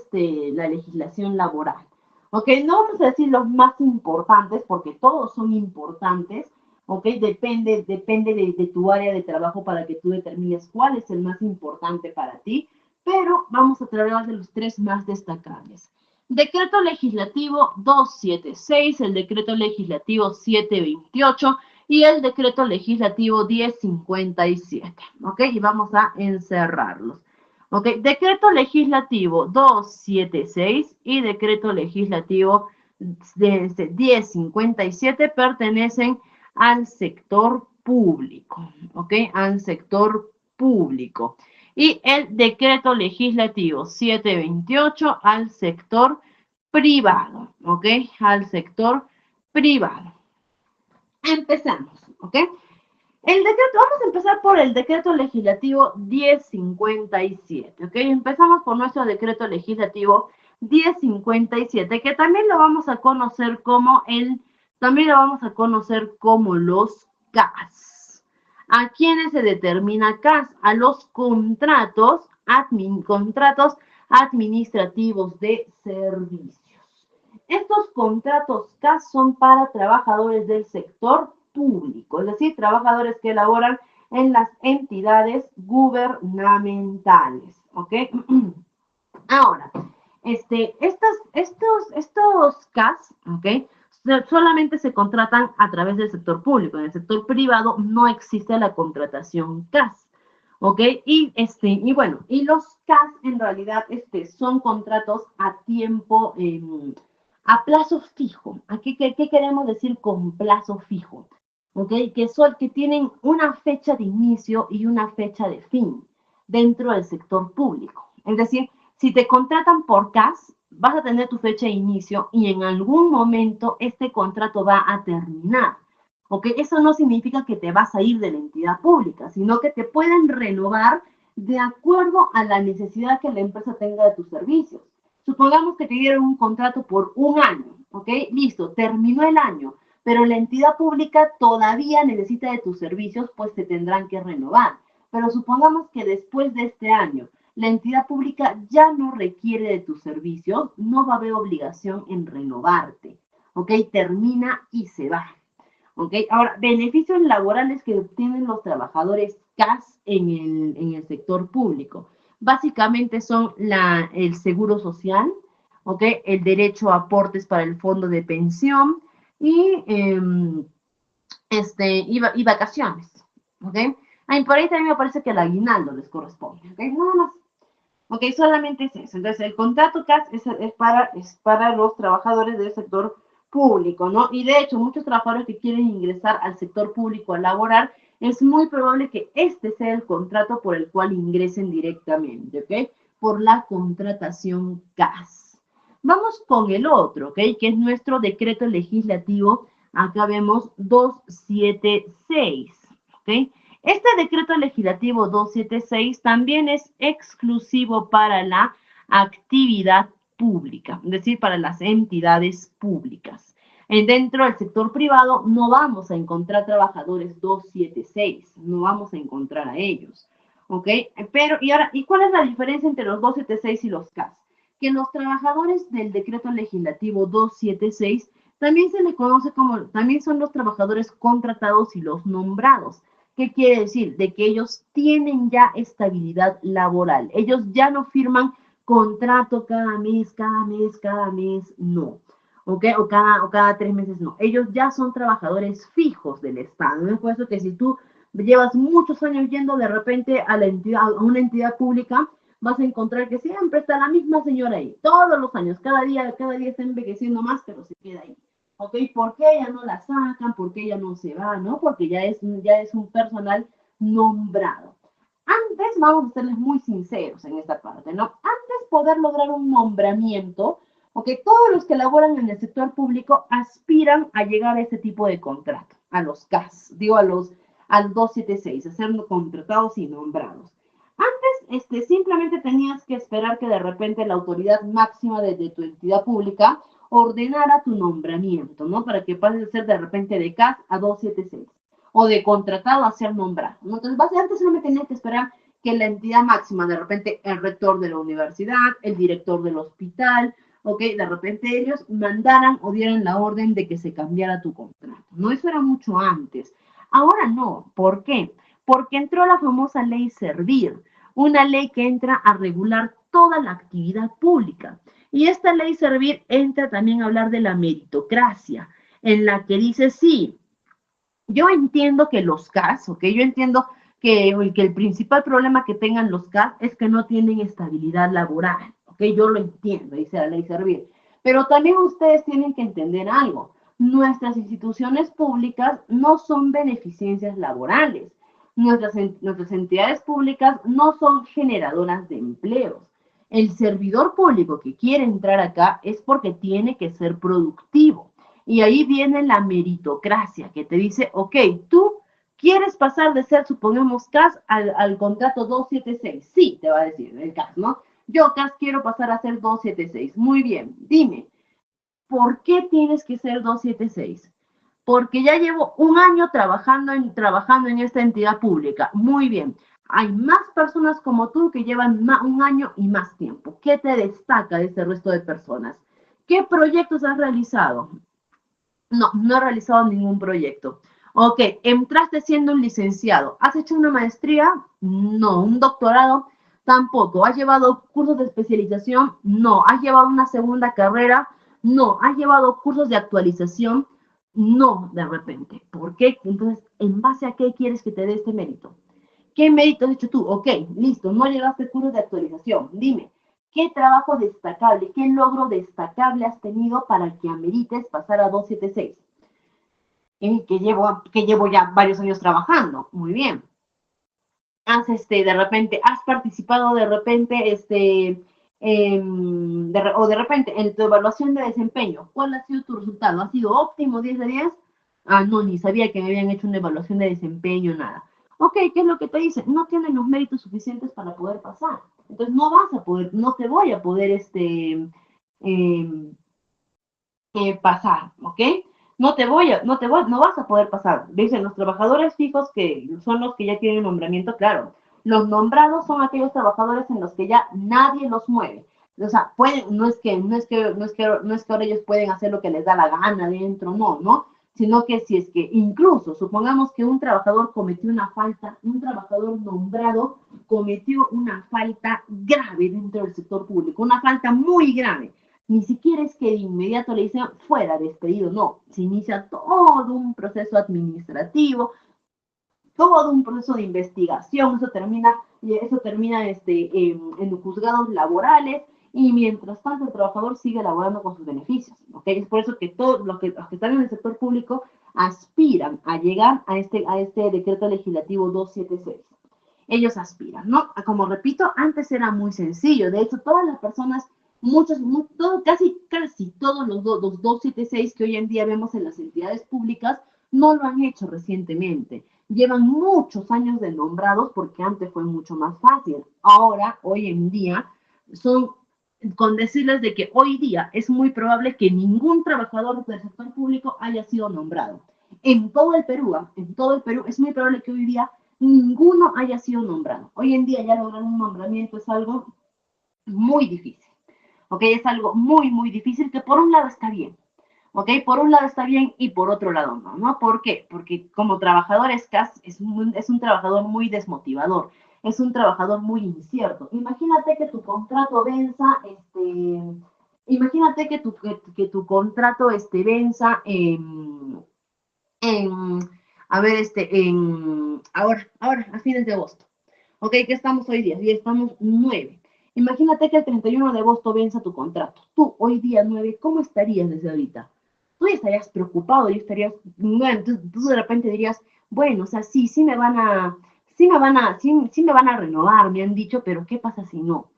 la legislación laboral. ¿Ok? No vamos a decir los más importantes, porque todos son importantes, ¿ok? Depende de tu área de trabajo para que tú determines cuál es el más importante para ti, pero vamos a hablar de los tres más destacables. Decreto legislativo 276, el decreto legislativo 728 y el decreto legislativo 1057, ¿ok? Y vamos a encerrarlos. ¿Ok? Decreto legislativo 276 y decreto legislativo 1057 pertenecen al sector público, ¿ok? Al sector público. Y el decreto legislativo 728 al sector privado, ¿ok? Al sector privado. Empezamos, ¿ok? Vamos a empezar por el decreto legislativo 1057, ¿ok? Empezamos por nuestro decreto legislativo 1057, que también lo vamos a conocer como los CAS. ¿A quiénes se determina CAS? A los contratos administrativos de servicios. Estos contratos CAS son para trabajadores del sector público, es decir, trabajadores que elaboran en las entidades gubernamentales, ¿ok? Ahora, estos CAS, ¿ok? Solamente se contratan a través del sector público. En el sector privado no existe la contratación CAS, ¿ok? Y bueno, y los CAS en realidad son contratos a tiempo, a plazo fijo. ¿Qué queremos decir con plazo fijo? ¿Ok? Que tienen una fecha de inicio y una fecha de fin dentro del sector público. Es decir, si te contratan por CAS, vas a tener tu fecha de inicio y en algún momento este contrato va a terminar. ¿Ok? Eso no significa que te vas a ir de la entidad pública, sino que te pueden renovar de acuerdo a la necesidad que la empresa tenga de tus servicios. Supongamos que te dieron un contrato por un año, ¿ok? Listo, terminó el año, pero la entidad pública todavía necesita de tus servicios, pues te tendrán que renovar. Pero supongamos que después de este año, la entidad pública ya no requiere de tus servicios, no va a haber obligación en renovarte, ¿ok? Termina y se va, ¿ok? Ahora, beneficios laborales que obtienen los trabajadores CAS en el sector público. Básicamente son el seguro social, ¿ok? El derecho a aportes para el fondo de pensión y vacaciones, ¿ok? Por ahí también me parece que el aguinaldo les corresponde, ¿ok? Nada más. Ok, solamente es eso. Entonces, el contrato CAS es para los trabajadores del sector público, ¿no? Y de hecho, muchos trabajadores que quieren ingresar al sector público a laborar, es muy probable que este sea el contrato por el cual ingresen directamente, ¿ok? Por la contratación CAS. Vamos con el otro, ¿ok? Que es nuestro decreto legislativo. Acá vemos 276, ¿ok? Este decreto legislativo 276 también es exclusivo para la actividad pública, es decir, para las entidades públicas. Dentro del sector privado no vamos a encontrar trabajadores 276, no vamos a encontrar a ellos, ¿ok? Pero, ¿y cuál es la diferencia entre los 276 y los CAS? que los trabajadores del decreto legislativo 276 también se les conoce como, también son los trabajadores contratados y los nombrados. ¿Qué quiere decir? De que ellos tienen ya estabilidad laboral. Ellos ya no firman contrato cada mes, no. ¿Ok? O cada 3 meses, no. Ellos ya son trabajadores fijos del Estado. ¿No? Por eso que si tú llevas muchos años yendo de repente a la entidad, a una entidad pública, vas a encontrar que siempre está la misma señora ahí, todos los años, cada día está envejeciendo más, pero se queda ahí. ¿Ok? ¿Por qué ella no la sacan? ¿Por qué ella no se va? ¿No? Porque ya es un personal nombrado. Antes, vamos a serles muy sinceros en esta parte, ¿no? Antes poder lograr un nombramiento, ok, todos los que laboran en el sector público aspiran a llegar a ese tipo de contrato, a los CAS, digo al 276, a ser contratados y nombrados. Antes, simplemente tenías que esperar que de repente la autoridad máxima de tu entidad pública ordenara tu nombramiento, ¿no? Para que pases a ser de repente de CAS a 276 o de contratado a ser nombrado, ¿no? Entonces, antes solamente tenías que esperar que la entidad máxima, de repente el rector de la universidad, el director del hospital, ¿ok? De repente ellos mandaran o dieran la orden de que se cambiara tu contrato, ¿no? Eso era mucho antes. Ahora no. ¿Por qué? Porque entró la famosa ley Servir, una ley que entra a regular toda la actividad pública. Y esta ley Servir entra también a hablar de la meritocracia, en la que dice, sí, yo entiendo que los CAS, ¿ok? Yo entiendo que el principal problema que tengan los CAS es que no tienen estabilidad laboral, ¿ok? Yo lo entiendo, dice la ley Servir. Pero también ustedes tienen que entender algo. Nuestras instituciones públicas no son beneficencias laborales. Nuestras entidades públicas no son generadoras de empleos. El servidor público que quiere entrar acá es porque tiene que ser productivo. Y ahí viene la meritocracia, que te dice, ok, tú quieres pasar de ser, supongamos, CAS al contrato 276. Sí, te va a decir el CAS, ¿no? Yo, CAS, quiero pasar a ser 276. Muy bien, dime, ¿por qué tienes que ser 276? Porque ya llevo un año trabajando en esta entidad pública. Muy bien. Hay más personas como tú que llevan un año y más tiempo. ¿Qué te destaca de este resto de personas? ¿Qué proyectos has realizado? No, no he realizado ningún proyecto. Ok, entraste siendo un licenciado. ¿Has hecho una maestría? No. ¿Un doctorado? Tampoco. ¿Has llevado cursos de especialización? No. ¿Has llevado una segunda carrera? No. ¿Has llevado cursos de actualización? No, de repente. ¿Por qué? Entonces, ¿en base a qué quieres que te dé este mérito? ¿Qué mérito has hecho tú? Ok, listo, no llegaste a cursos de actualización. Dime, ¿qué trabajo destacable, qué logro destacable has tenido para que amerites pasar a 276? Que llevo ya varios años trabajando. Muy bien. De repente, has participado de repente, o de repente, en tu evaluación de desempeño, ¿cuál ha sido tu resultado? ¿Ha sido óptimo, 10 de 10? Ah, no, ni sabía que me habían hecho una evaluación de desempeño, nada. Ok, ¿qué es lo que te dicen? No tienen los méritos suficientes para poder pasar. Entonces no vas a poder, no te voy a poder pasar, ¿ok? No vas a poder pasar. Dicen los trabajadores fijos que son los que ya tienen nombramiento, claro. Los nombrados son aquellos trabajadores en los que ya nadie los mueve. O sea, no es que ahora ellos pueden hacer lo que les da la gana dentro, no, sino que si es que incluso, supongamos que un trabajador cometió una falta, un trabajador nombrado cometió una falta grave dentro del sector público, una falta muy grave. Ni siquiera es que de inmediato le dicen fuera despedido, no, se inicia todo un proceso administrativo, todo un proceso de investigación, eso termina en juzgados laborales y mientras tanto el trabajador sigue laborando con sus beneficios, ¿ok? Es por eso que todos los que están en el sector público aspiran a llegar a este decreto legislativo 276. Ellos aspiran, ¿no? Como repito, antes era muy sencillo, de hecho todas las personas casi todos los 276 que hoy en día vemos en las entidades públicas no lo han hecho recientemente. Llevan muchos años de nombrados porque antes fue mucho más fácil. Ahora, hoy en día, con decirles de que hoy día es muy probable que ningún trabajador del sector público haya sido nombrado. En todo el Perú es muy probable que hoy día ninguno haya sido nombrado. Hoy en día ya lograr un nombramiento es algo muy difícil. ¿ok? Es algo muy, muy difícil que por un lado está bien, ¿ok? Por un lado está bien y por otro lado no, ¿no? ¿Por qué? Porque como trabajador es un trabajador muy desmotivador, es un trabajador muy incierto. Imagínate que tu contrato venza, imagínate que tu contrato venza en, a ver, ahora, a fines de agosto. ¿Ok? ¿Qué estamos hoy día? Hoy estamos 9. Imagínate que el 31 de agosto venza tu contrato. Tú, hoy día 9, ¿cómo estarías desde ahorita? Tú ya estarías preocupado, ya estarías, bueno, tú de repente dirías, bueno, o sea, sí me van a renovar, me han dicho, pero ¿qué pasa si no?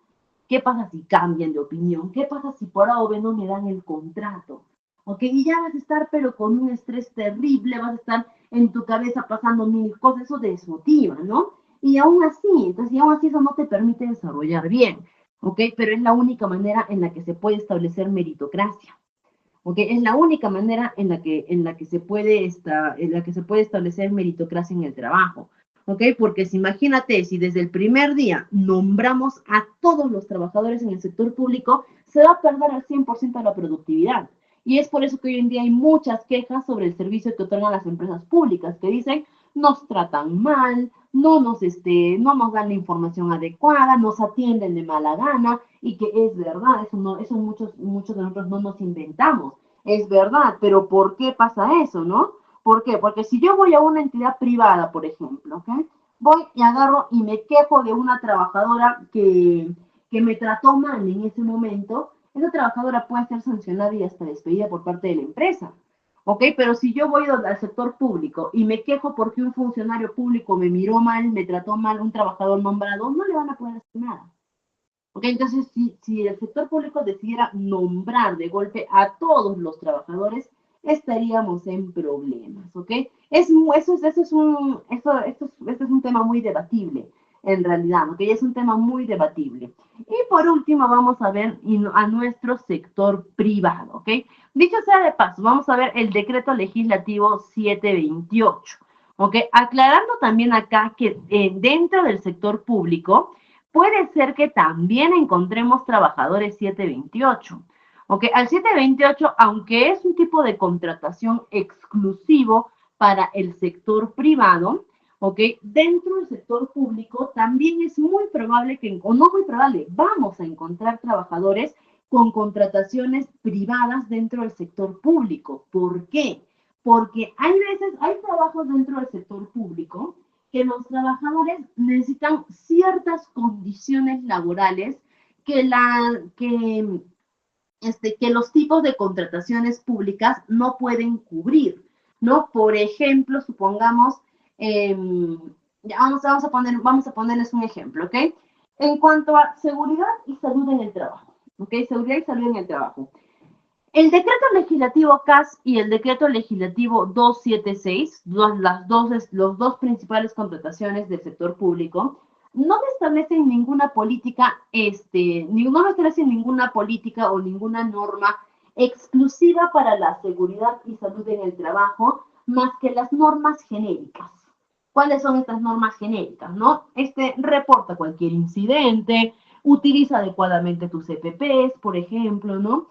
¿Qué pasa si cambian de opinión? ¿Qué pasa si por A o B no me dan el contrato? ¿Ok? Y ya vas a estar, pero con un estrés terrible, vas a estar en tu cabeza pasando mil cosas, eso te desmotiva, ¿no? Y aún así, entonces, y aún así eso no te permite desarrollar bien, ¿ok? Pero es la única manera en la que se puede establecer meritocracia, ¿ok? Es la única manera en la que se puede establecer meritocracia en el trabajo, ¿ok? Porque si imagínate, si desde el primer día nombramos a todos los trabajadores en el sector público, se va a perder al 100% la productividad. Y es por eso que hoy en día hay muchas quejas sobre el servicio que otorgan las empresas públicas, que dicen, nos tratan mal, no nos dan la información adecuada, nos atienden de mala gana, y que es verdad, eso muchos de nosotros no nos inventamos, es verdad, pero ¿por qué pasa eso, no? ¿Por qué? Porque si yo voy a una entidad privada, por ejemplo, ¿ok? Voy y agarro y me quejo de una trabajadora que me trató mal en ese momento, esa trabajadora puede ser sancionada y hasta despedida por parte de la empresa. ¿Ok? Pero si yo voy al sector público y me quejo porque un funcionario público me miró mal, me trató mal, un trabajador nombrado, no le van a poder hacer nada. ¿Ok? Entonces, si el sector público decidiera nombrar de golpe a todos los trabajadores, estaríamos en problemas, ¿ok? Esto es un tema muy debatible, en realidad, ¿ok? Es un tema muy debatible. Y por último, vamos a ver a nuestro sector privado, ¿ok? Dicho sea de paso, vamos a ver el decreto legislativo 728, ¿ok? Aclarando también acá que dentro del sector público, puede ser que también encontremos trabajadores 728. ¿Ok? Al 728, aunque es un tipo de contratación exclusivo para el sector privado, ¿ok? Dentro del sector público también es muy probable que, o no muy probable, vamos a encontrar trabajadores con contrataciones privadas dentro del sector público. ¿Por qué? Porque hay trabajos dentro del sector público que los trabajadores necesitan ciertas condiciones laborales que, que los tipos de contrataciones públicas no pueden cubrir, ¿no? Por ejemplo, supongamos, eh, vamos a ponerles un ejemplo, ¿ok? En cuanto a seguridad y salud en el trabajo, ¿ok? Seguridad y salud en el trabajo. El decreto legislativo CAS y el decreto legislativo 276, los dos principales contrataciones del sector público, no establecen ninguna política, no establecen ninguna política o ninguna norma exclusiva para la seguridad y salud en el trabajo, más que las normas genéricas. ¿Cuáles son estas normas genéricas? ¿No? Reporta cualquier incidente, utiliza adecuadamente tus EPPs, por ejemplo, ¿no?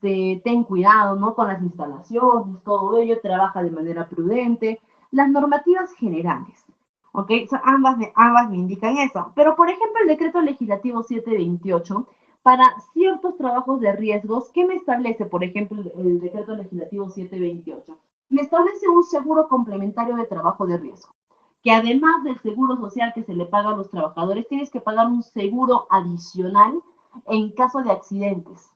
Ten cuidado, ¿no? Con las instalaciones, todo ello, trabaja de manera prudente. Las normativas generales, ¿ok? Ambas me indican eso. Pero, por ejemplo, el decreto legislativo 728, para ciertos trabajos de riesgos, ¿qué me establece, por ejemplo, el decreto legislativo 728? Me establece un seguro complementario de trabajo de riesgo, que además del seguro social que se le paga a los trabajadores, tienes que pagar un seguro adicional en caso de accidentes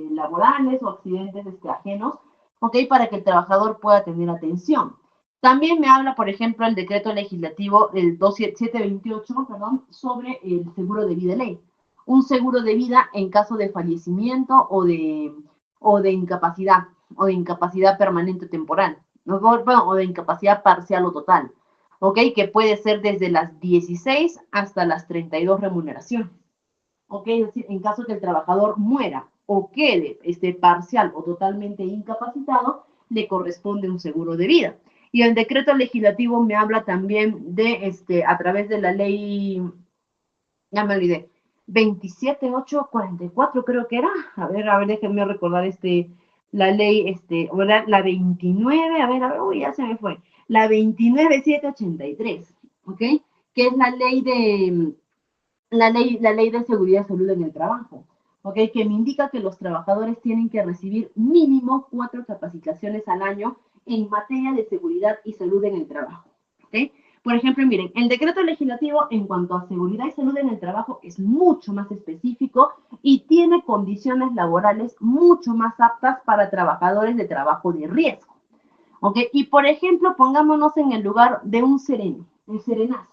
laborales o accidentes ajenos, ¿ok? Para que el trabajador pueda tener atención. También me habla, por ejemplo, el decreto legislativo del 728, perdón, sobre el seguro de vida ley. Un seguro de vida en caso de fallecimiento o de incapacidad permanente o temporal, ¿no? Bueno, o de incapacidad parcial o total, ¿ok? Que puede ser desde las 16 hasta las 32 remuneraciones. ¿Ok? Es decir, en caso que el trabajador muera o quede parcial o totalmente incapacitado, le corresponde un seguro de vida. Y el decreto legislativo me habla también de, a través de la ley, ya me olvidé, 27844 creo que era. A ver, déjenme recordar la ley, o la 29, uy, ya se me fue. La 29783, ¿ok? Que es la ley de seguridad y salud en el trabajo, ¿ok? Que me indica que los trabajadores tienen que recibir mínimo 4 capacitaciones al año en materia de seguridad y salud en el trabajo, ¿ok? Por ejemplo, miren, el decreto legislativo en cuanto a seguridad y salud en el trabajo es mucho más específico y tiene condiciones laborales mucho más aptas para trabajadores de trabajo de riesgo, ¿ok? Y por ejemplo, pongámonos en el lugar de un sereno, el serenazo.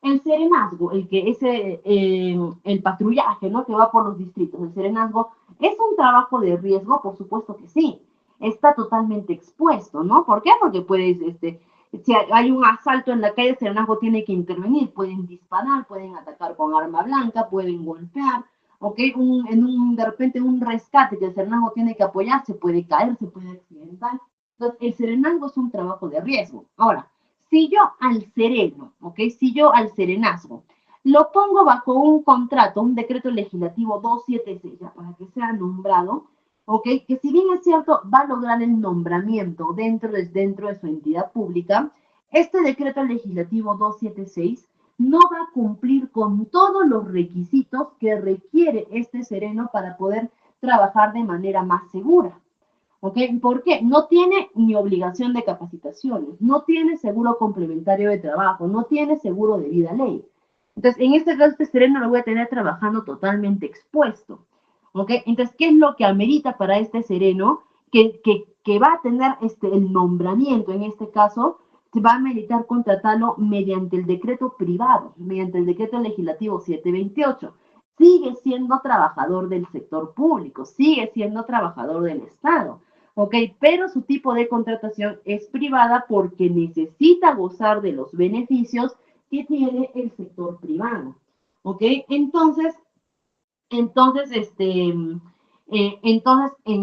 El serenazgo, el que es el patrullaje, ¿no? Que va por los distritos. El serenazgo es un trabajo de riesgo, por supuesto que sí. Está totalmente expuesto, ¿no? ¿Por qué? Porque puedes, si hay un asalto en la calle, el serenazgo tiene que intervenir. Pueden disparar, pueden atacar con arma blanca, pueden golpear, ¿ok? De repente un rescate que el serenazgo tiene que apoyar, se puede caer, se puede accidentar. Entonces, el serenazgo es un trabajo de riesgo. Ahora, si yo al sereno, ¿ok? Si yo al serenazgo lo pongo bajo un contrato, un decreto legislativo 276, ya, para que sea nombrado, ¿ok? Que si bien es cierto, va a lograr el nombramiento dentro de su entidad pública, este decreto legislativo 276 no va a cumplir con todos los requisitos que requiere este sereno para poder trabajar de manera más segura. ¿Ok? ¿Por qué? No tiene ni obligación de capacitaciones, no tiene seguro complementario de trabajo, no tiene seguro de vida ley. Entonces, en este caso, este sereno lo voy a tener trabajando totalmente expuesto. ¿Ok? Entonces, ¿qué es lo que amerita para este sereno? Que va a tener el nombramiento, en este caso, se va a ameritar contratarlo mediante el decreto privado, mediante el decreto legislativo 728. Sigue siendo trabajador del sector público, sigue siendo trabajador del Estado. ¿Ok? Pero su tipo de contratación es privada porque necesita gozar de los beneficios que tiene el sector privado. ¿Ok? Entonces, en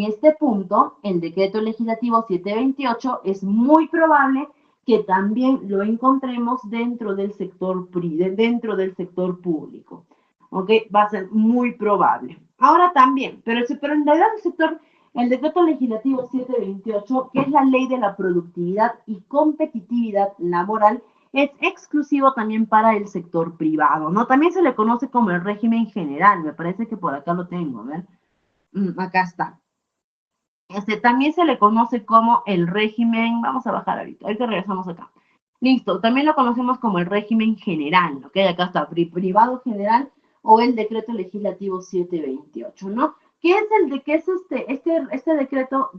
este punto, el decreto legislativo 728 es muy probable que también lo encontremos dentro del sector público. ¿Ok? Va a ser muy probable. Ahora también, pero en realidad el decreto legislativo 728, que es la ley de la productividad y competitividad laboral, es exclusivo también para el sector privado, ¿no? También se le conoce como el régimen general, me parece que por acá lo tengo, ¿ven? Acá está. También se le conoce como el régimen, vamos a bajar ahorita regresamos acá. Listo, también lo conocemos como el régimen general, ¿ok? Acá está, privado general o el decreto legislativo 728, ¿no? ¿Qué es este decreto?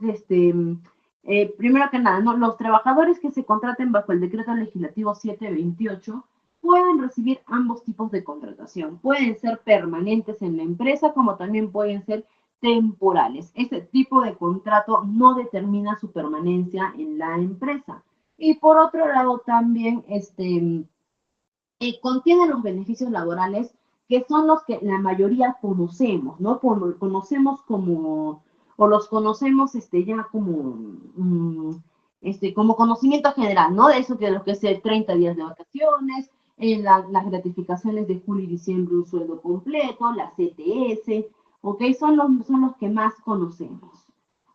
Primero que nada, ¿no? Los trabajadores que se contraten bajo el decreto legislativo 728 pueden recibir ambos tipos de contratación. Pueden ser permanentes en la empresa, como también pueden ser temporales. Este tipo de contrato no determina su permanencia en la empresa. Y por otro lado, también contiene los beneficios laborales que son los que la mayoría conocemos, ¿no? Conocemos como, o los conocemos ya como, como conocimiento general, ¿no? De eso que lo que es 30 días de vacaciones, las gratificaciones de julio y diciembre, un sueldo completo, la CTS, ¿ok? Son los que más conocemos,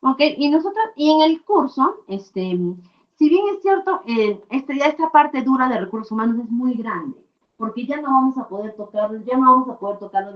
¿ok? Y en el curso, si bien es cierto, esta parte dura de recursos humanos es muy grande, porque ya no vamos a poder tocarlo de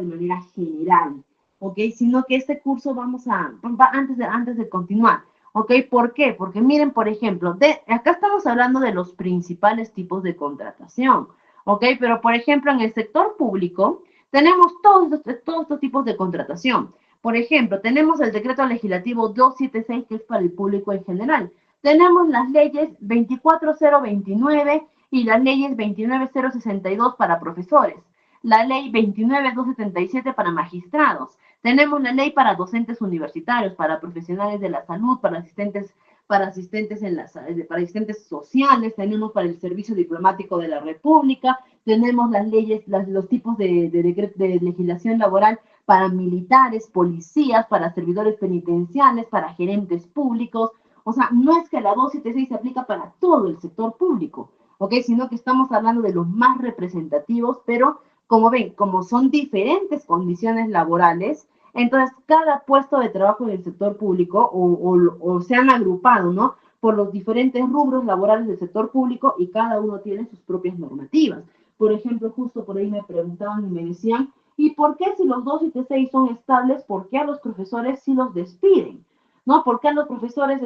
manera general, ¿ok? Sino que este curso antes de continuar, ¿ok? ¿Por qué? Porque miren, por ejemplo, acá estamos hablando de los principales tipos de contratación, ¿ok? Pero, por ejemplo, en el sector público tenemos todos estos tipos de contratación. Por ejemplo, tenemos el decreto legislativo 276, que es para el público en general. Tenemos las leyes 24029 y las leyes 29062 para profesores, la ley 29277 para magistrados. Tenemos la ley para docentes universitarios, para profesionales de la salud, para asistentes para asistentes sociales, tenemos para el servicio diplomático de la República, tenemos las leyes, los tipos de legislación laboral para militares, policías, para servidores penitenciales, para gerentes públicos. O sea, no es que la 276 se aplica para todo el sector público, ¿ok? Sino que estamos hablando de los más representativos, pero como ven, como son diferentes condiciones laborales, entonces cada puesto de trabajo en el sector público o se han agrupado, ¿no? Por los diferentes rubros laborales del sector público y cada uno tiene sus propias normativas. Por ejemplo, justo por ahí me preguntaban y me decían, ¿y por qué si los 2 y T6 son estables, por qué a los profesores sí los despiden? ¿No? ¿Por qué a los profesores,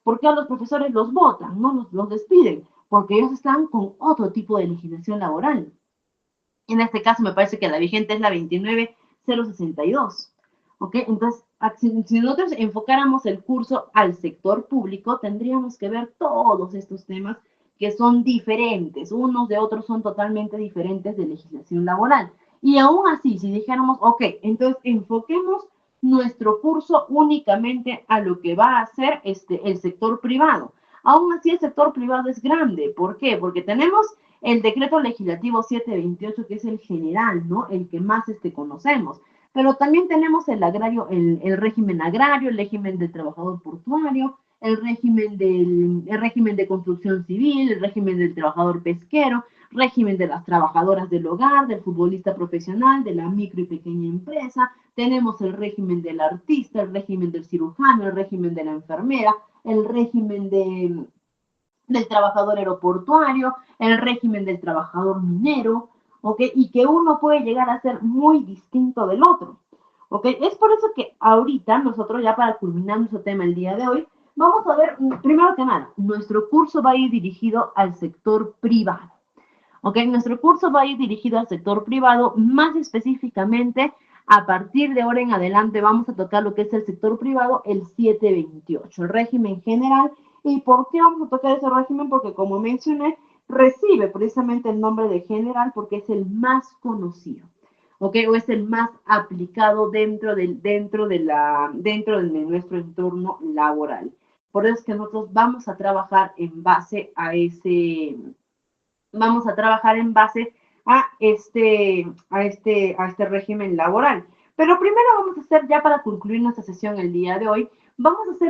por qué a los profesores los votan, no los despiden? Porque ellos están con otro tipo de legislación laboral. En este caso me parece que la vigente es la 29062. ¿Ok? Entonces, si nosotros enfocáramos el curso al sector público, tendríamos que ver todos estos temas que son diferentes, unos de otros son totalmente diferentes de legislación laboral. Y aún así, si dijéramos, ok, entonces enfoquemos nuestro curso únicamente a lo que va a hacer el sector privado. Aún así, el sector privado es grande. ¿Por qué? Porque tenemos el decreto legislativo 728, que es el general, ¿no? El que más conocemos. Pero también tenemos el agrario, el régimen agrario, el régimen del trabajador portuario, el régimen de construcción civil, el régimen del trabajador pesquero, régimen de las trabajadoras del hogar, del futbolista profesional, de la micro y pequeña empresa, tenemos el régimen del artista, el régimen del cirujano, el régimen de la enfermera, el régimen del trabajador aeroportuario, el régimen del trabajador minero, ¿ok? Y que uno puede llegar a ser muy distinto del otro, ¿ok? Es por eso que ahorita nosotros, ya para culminar nuestro tema el día de hoy, vamos a ver, primero que nada, nuestro curso va a ir dirigido al sector privado, ¿ok? Nuestro curso va a ir dirigido al sector privado, más específicamente, a partir de ahora en adelante vamos a tocar lo que es el sector privado, el 728, el régimen general. ¿Y por qué vamos a tocar ese régimen? Porque como mencioné, recibe precisamente el nombre de general porque es el más conocido, ¿ok? O es el más aplicado dentro de nuestro entorno laboral. Por eso es que nosotros vamos a trabajar en base a a este régimen laboral. Pero primero vamos a hacer, ya para concluir nuestra sesión el día de hoy, vamos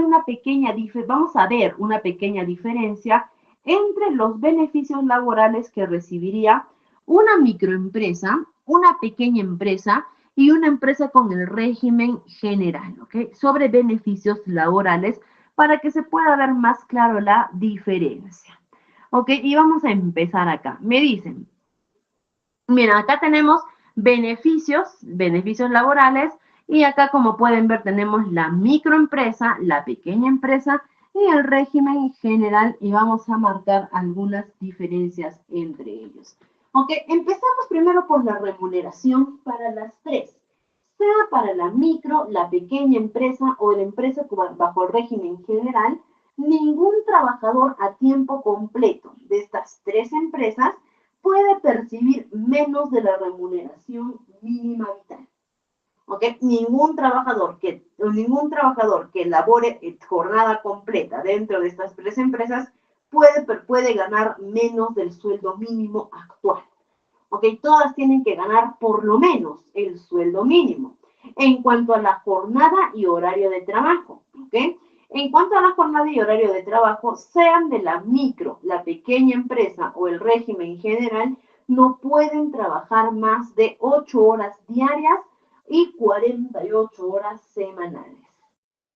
a ver una pequeña diferencia entre los beneficios laborales que recibiría una microempresa, una pequeña empresa y una empresa con el régimen general, ¿ok? Sobre beneficios laborales para que se pueda ver más claro la diferencia. Ok, y vamos a empezar acá. Me dicen, mira, acá tenemos beneficios laborales, y acá, como pueden ver, tenemos la microempresa, la pequeña empresa y el régimen general, y vamos a marcar algunas diferencias entre ellos. Ok, empezamos primero por la remuneración para las tres, sea para la micro, la pequeña empresa o la empresa bajo el régimen general. Ningún trabajador a tiempo completo de estas tres empresas puede percibir menos de la remuneración mínima vital. ¿Ok? Ningún trabajador que labore jornada completa dentro de estas tres empresas puede ganar menos del sueldo mínimo actual. ¿Ok? Todas tienen que ganar por lo menos el sueldo mínimo. En cuanto a la jornada y horario de trabajo, ¿ok? En cuanto a la jornada y horario de trabajo, sean de la micro, la pequeña empresa o el régimen general, no pueden trabajar más de 8 horas diarias y 48 horas semanales.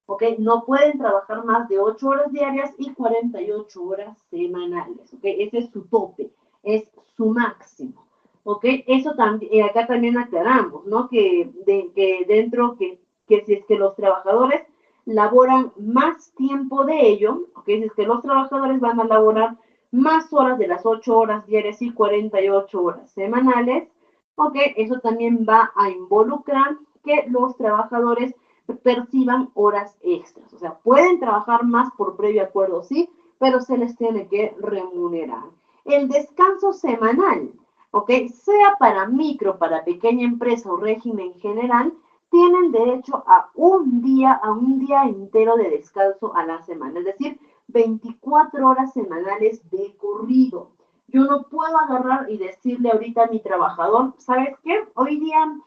¿Ok? No pueden trabajar más de 8 horas diarias y 48 horas semanales. ¿Ok? Ese es su tope, es su máximo. ¿Ok? Eso también, acá también aclaramos, ¿no? Que si es que los trabajadores laboran más tiempo de ello, ¿ok? Si es que los trabajadores van a laborar más horas de las 8 horas diarias y 48 horas semanales, ¿ok? Eso también va a involucrar que los trabajadores perciban horas extras. O sea, pueden trabajar más por previo acuerdo, sí, pero se les tiene que remunerar. El descanso semanal, ¿ok? Sea para micro, para pequeña empresa o régimen general, tienen derecho a un día entero de descanso a la semana, es decir, 24 horas semanales de corrido. Yo no puedo agarrar y decirle ahorita a mi trabajador, ¿sabes qué? Hoy día,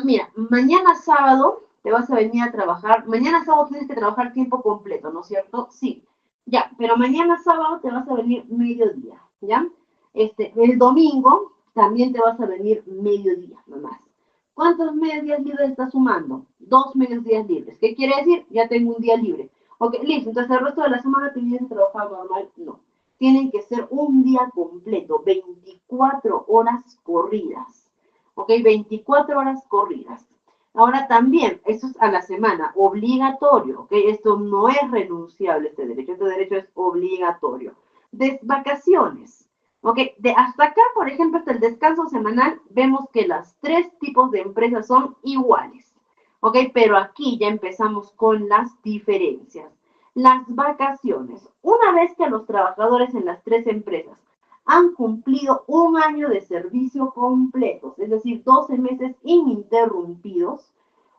mira, mañana sábado te vas a venir a trabajar, mañana sábado tienes que trabajar tiempo completo, ¿no es cierto? Sí, ya, pero mañana sábado te vas a venir mediodía, ¿ya? El domingo también te vas a venir mediodía nomás. ¿Cuántos mediodías libres estás sumando? 2 mediodías libres. ¿Qué quiere decir? Ya tengo un día libre. Ok, listo. Entonces el resto de la semana te vienes a trabajar normal. No. Tienen que ser un día completo, 24 horas corridas. Ok, 24 horas corridas. Ahora también, eso es a la semana, obligatorio, ¿ok? Esto no es renunciable, este derecho es obligatorio. De vacaciones, ¿ok? Hasta acá, por ejemplo, hasta el descanso semanal, vemos que los 3 tipos de empresas son iguales, ¿ok? Pero aquí ya empezamos con las diferencias. Las vacaciones. Una vez que los trabajadores en las 3 empresas han cumplido un año de servicio completos, es decir, 12 meses ininterrumpidos,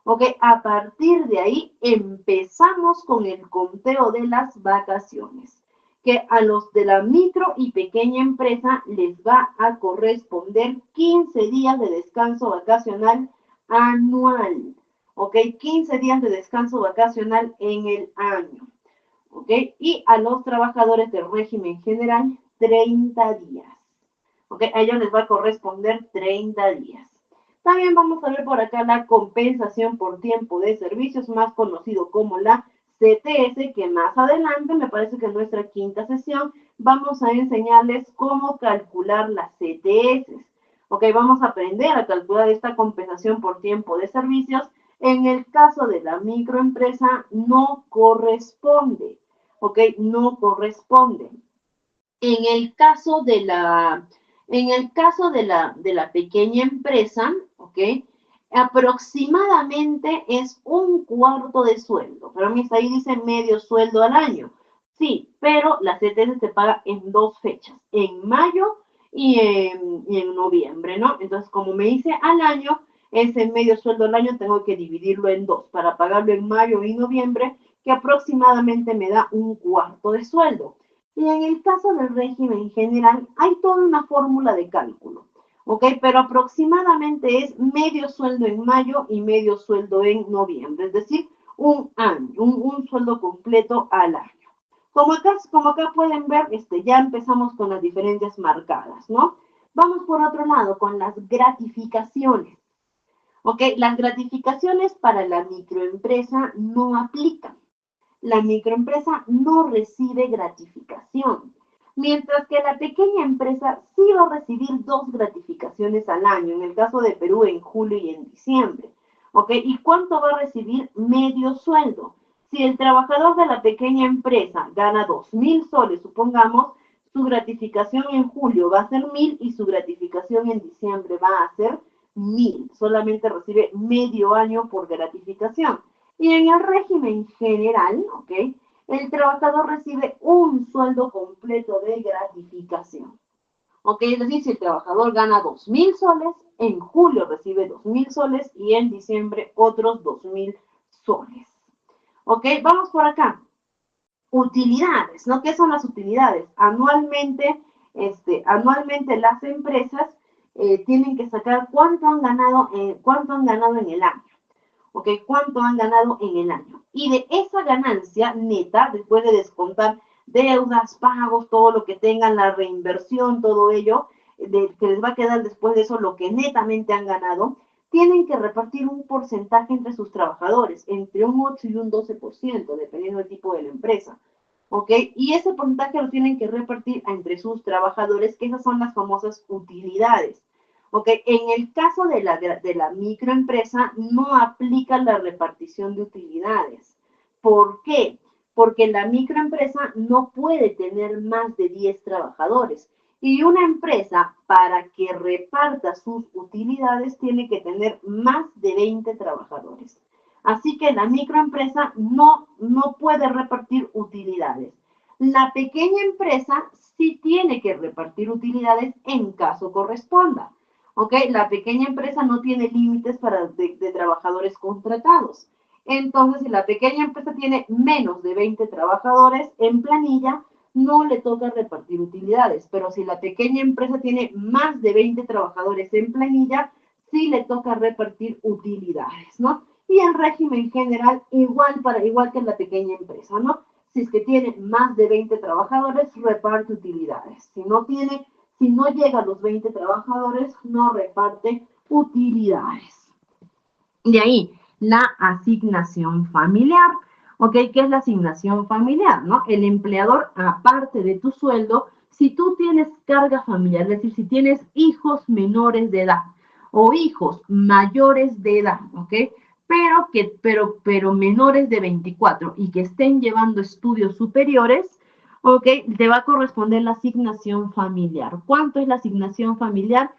¿ok? A partir de ahí empezamos con el conteo de las vacaciones, que a los de la micro y pequeña empresa les va a corresponder 15 días de descanso vacacional anual, ¿ok? 15 días de descanso vacacional en el año, ¿ok? Y a los trabajadores del régimen general, 30 días. ¿Ok? A ellos les va a corresponder 30 días. También vamos a ver por acá la compensación por tiempo de servicios, más conocido como la CTS, que más adelante, me parece que en nuestra quinta sesión, vamos a enseñarles cómo calcular las CTS. ¿Ok? Vamos a aprender a calcular esta compensación por tiempo de servicios. En el caso de la microempresa, no corresponde. ¿Ok? No corresponde. En el caso de la pequeña empresa, ¿ok? Aproximadamente es un cuarto de sueldo. Pero ahí dice medio sueldo al año. Sí, pero la CTS se paga en 2 fechas, en mayo y en noviembre, ¿no? Entonces, como me dice al año, ese medio sueldo al año tengo que dividirlo en 2 para pagarlo en mayo y noviembre, que aproximadamente me da un cuarto de sueldo. Y en el caso del régimen general, hay toda una fórmula de cálculo, ¿ok? Pero aproximadamente es medio sueldo en mayo y medio sueldo en noviembre, es decir, un año, un sueldo completo al año. Como acá pueden ver, ya empezamos con las diferencias marcadas, ¿no? Vamos por otro lado con las gratificaciones, ¿ok? Las gratificaciones para la microempresa no aplican. La microempresa no recibe gratificación, mientras que la pequeña empresa sí va a recibir 2 gratificaciones al año, en el caso de Perú en julio y en diciembre. ¿Ok? ¿Y cuánto va a recibir? Medio sueldo. Si el trabajador de la pequeña empresa gana 2.000 soles, supongamos, su gratificación en julio va a ser 1.000 y su gratificación en diciembre va a ser 1.000. Solamente recibe medio año por gratificación. Y en el régimen general, ¿ok? El trabajador recibe un sueldo completo de gratificación. ¿Ok? Es decir, si el trabajador gana 2.000 soles, en julio recibe 2.000 soles y en diciembre otros 2.000 soles. ¿Ok? Vamos por acá. Utilidades, ¿no? ¿Qué son las utilidades? Anualmente las empresas tienen que sacar cuánto han ganado en el año. ¿Ok? ¿Cuánto han ganado en el año? Y de esa ganancia neta, después de descontar deudas, pagos, todo lo que tengan, la reinversión, todo ello, que les va a quedar después de eso lo que netamente han ganado, tienen que repartir un porcentaje entre sus trabajadores, entre un 8 y un 12%, dependiendo del tipo de la empresa. ¿Ok? Y ese porcentaje lo tienen que repartir entre sus trabajadores, que esas son las famosas utilidades. ¿Ok? En el caso de la microempresa no aplica la repartición de utilidades. ¿Por qué? Porque la microempresa no puede tener más de 10 trabajadores. Y una empresa, para que reparta sus utilidades, tiene que tener más de 20 trabajadores. Así que la microempresa no puede repartir utilidades. La pequeña empresa sí tiene que repartir utilidades en caso corresponda. ¿Ok? La pequeña empresa no tiene límites de trabajadores contratados. Entonces, si la pequeña empresa tiene menos de 20 trabajadores en planilla, no le toca repartir utilidades. Pero si la pequeña empresa tiene más de 20 trabajadores en planilla, sí le toca repartir utilidades, ¿no? Y el régimen general, igual que en la pequeña empresa, ¿no? Si es que tiene más de 20 trabajadores, reparte utilidades. Si no llega a los 20 trabajadores, no reparte utilidades. De ahí, la asignación familiar. ¿Ok? ¿Qué es la asignación familiar? ¿No? El empleador, aparte de tu sueldo, si tú tienes carga familiar, es decir, si tienes hijos menores de edad o hijos mayores de edad, ¿ok? Pero menores de 24 y que estén llevando estudios superiores, ¿ok? Te va a corresponder la asignación familiar. ¿Cuánto es la asignación familiar?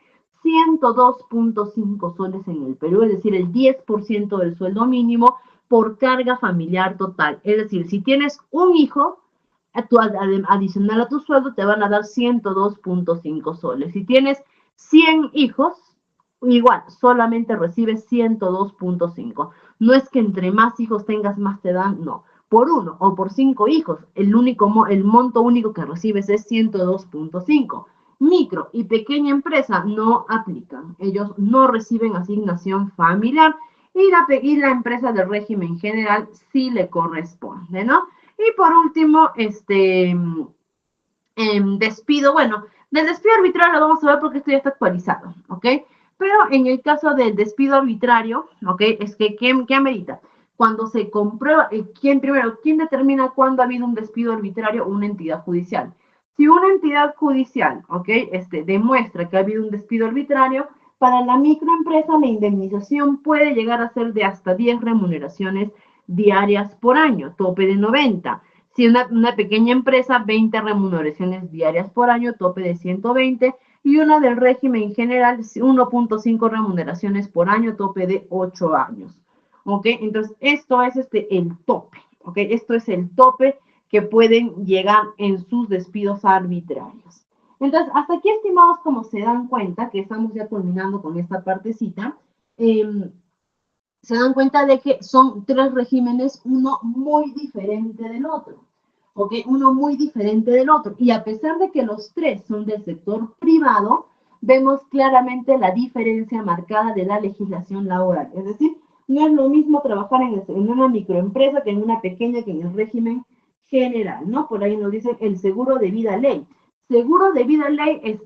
102.5 soles en el Perú, es decir, el 10% del sueldo mínimo por carga familiar total. Es decir, si tienes un hijo, adicional a tu sueldo te van a dar 102.5 soles. Si tienes 100 hijos, igual, solamente recibes 102.5. No es que entre más hijos tengas, más te dan, no. Por 1 o por 5 hijos, el monto único que recibes es 102.5. Micro y pequeña empresa no aplican. Ellos no reciben asignación familiar y la empresa de régimen general sí le corresponde, ¿no? Y por último, despido, bueno, del despido arbitrario lo vamos a ver porque esto ya está actualizado, ¿ok? Pero en el caso del despido arbitrario, ¿ok? Es que, ¿qué amerita? Cuando se comprueba, ¿quién determina cuándo ha habido un despido arbitrario o una entidad judicial? Si una entidad judicial, ¿ok? Demuestra que ha habido un despido arbitrario, para la microempresa la indemnización puede llegar a ser de hasta 10 remuneraciones diarias por año, tope de 90. Si una pequeña empresa, 20 remuneraciones diarias por año, tope de 120, y una del régimen general, 1.5 remuneraciones por año, tope de 8 años. ¿Ok? Entonces, esto es el tope. ¿Ok? Esto es el tope que pueden llegar en sus despidos arbitrarios. Entonces, hasta aquí, estimados, como se dan cuenta, que estamos ya culminando con esta partecita, se dan cuenta de que son 3 regímenes, uno muy diferente del otro. ¿Ok? Uno muy diferente del otro. Y a pesar de que los 3 son del sector privado, vemos claramente la diferencia marcada de la legislación laboral. Es decir, no es lo mismo trabajar en una microempresa que en una pequeña, que en el régimen general, ¿no? Por ahí nos dicen el seguro de vida ley. Seguro de vida ley,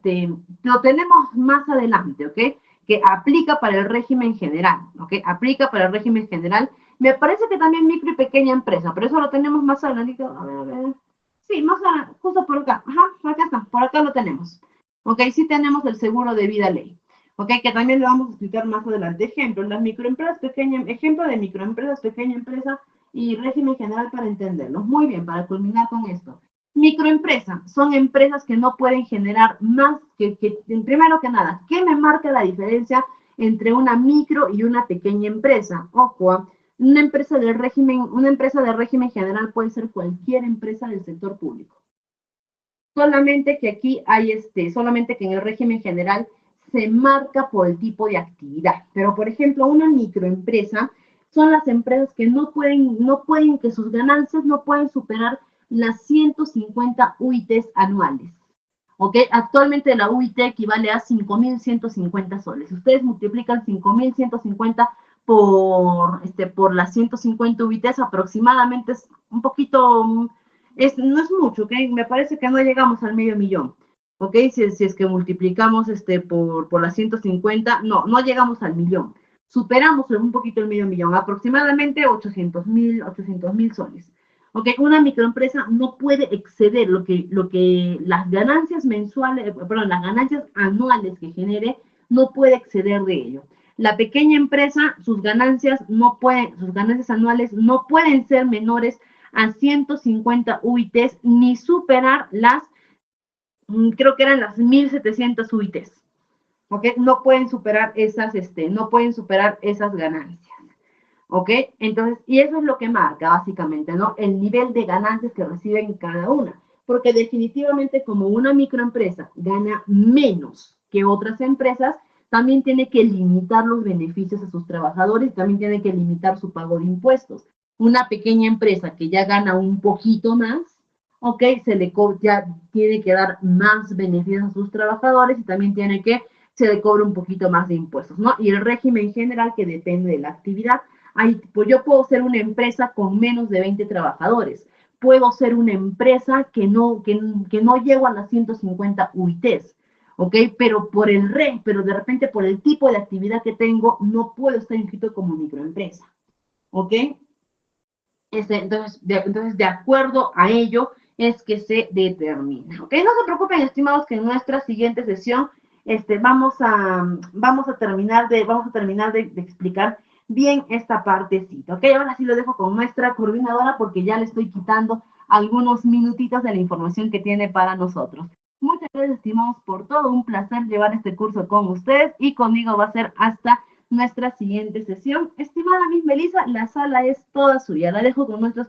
lo tenemos más adelante, ¿ok? Que aplica para el régimen general, ¿ok? Aplica para el régimen general. Me parece que también micro y pequeña empresa, pero eso lo tenemos más adelante. A ver. Sí, más adelante, justo por acá. Ajá, acá está, por acá lo tenemos. ¿Ok? Sí tenemos el seguro de vida ley. ¿Ok? Que también lo vamos a explicar más adelante. Ejemplo, las microempresas pequeñas, ejemplo de microempresas, pequeña empresa y régimen general para entenderlo. Muy bien, para culminar con esto. Microempresa son empresas que no pueden generar más primero que nada, ¿qué me marca la diferencia entre una micro y una pequeña empresa? Ojo, una empresa de régimen general puede ser cualquier empresa del sector público. Solamente que aquí hay solamente que en el régimen general se marca por el tipo de actividad. Pero, por ejemplo, una microempresa son las empresas que no pueden, que sus ganancias no pueden superar las 150 UITs anuales. ¿Ok? Actualmente la UIT equivale a 5.150 soles. Si ustedes multiplican 5.150 por las 150 UITs, aproximadamente es un poquito, no es mucho, ¿ok? Me parece que no llegamos al medio millón. ¿Ok? Si es que multiplicamos por las 150, no llegamos al millón. Superamos un poquito el medio millón, aproximadamente 800.000 soles. ¿Ok? Una microempresa no puede exceder las ganancias las ganancias anuales que genere, no puede exceder de ello. La pequeña empresa, sus ganancias anuales no pueden ser menores a 150 UITs ni superar creo que eran las 1.700 UITs. ¿Ok? No pueden superar esas ganancias. ¿Ok? Entonces, y eso es lo que marca básicamente, ¿no? El nivel de ganancias que reciben cada una. Porque definitivamente como una microempresa gana menos que otras empresas, también tiene que limitar los beneficios a sus trabajadores, también tiene que limitar su pago de impuestos. Una pequeña empresa que ya gana un poquito más, ¿ok? Ya tiene que dar más beneficios a sus trabajadores y también se le cobra un poquito más de impuestos, ¿no? Y el régimen general que depende de la actividad. Pues yo puedo ser una empresa con menos de 20 trabajadores. Puedo ser una empresa que no llego a las 150 UITs. ¿ok? Pero de repente por el tipo de actividad que tengo, no puedo estar inscrito como microempresa, ¿ok? Entonces, de acuerdo a ello, es que se determina, ¿ok? No se preocupen, estimados, que en nuestra siguiente sesión vamos a terminar de explicar bien esta partecita, ¿ok? Ahora sí lo dejo con nuestra coordinadora porque ya le estoy quitando algunos minutitos de la información que tiene para nosotros. Muchas gracias, estimados, por todo. Un placer llevar este curso con ustedes y conmigo va a ser hasta nuestra siguiente sesión. Estimada Miss Melissa, la sala es toda suya. La dejo con nuestros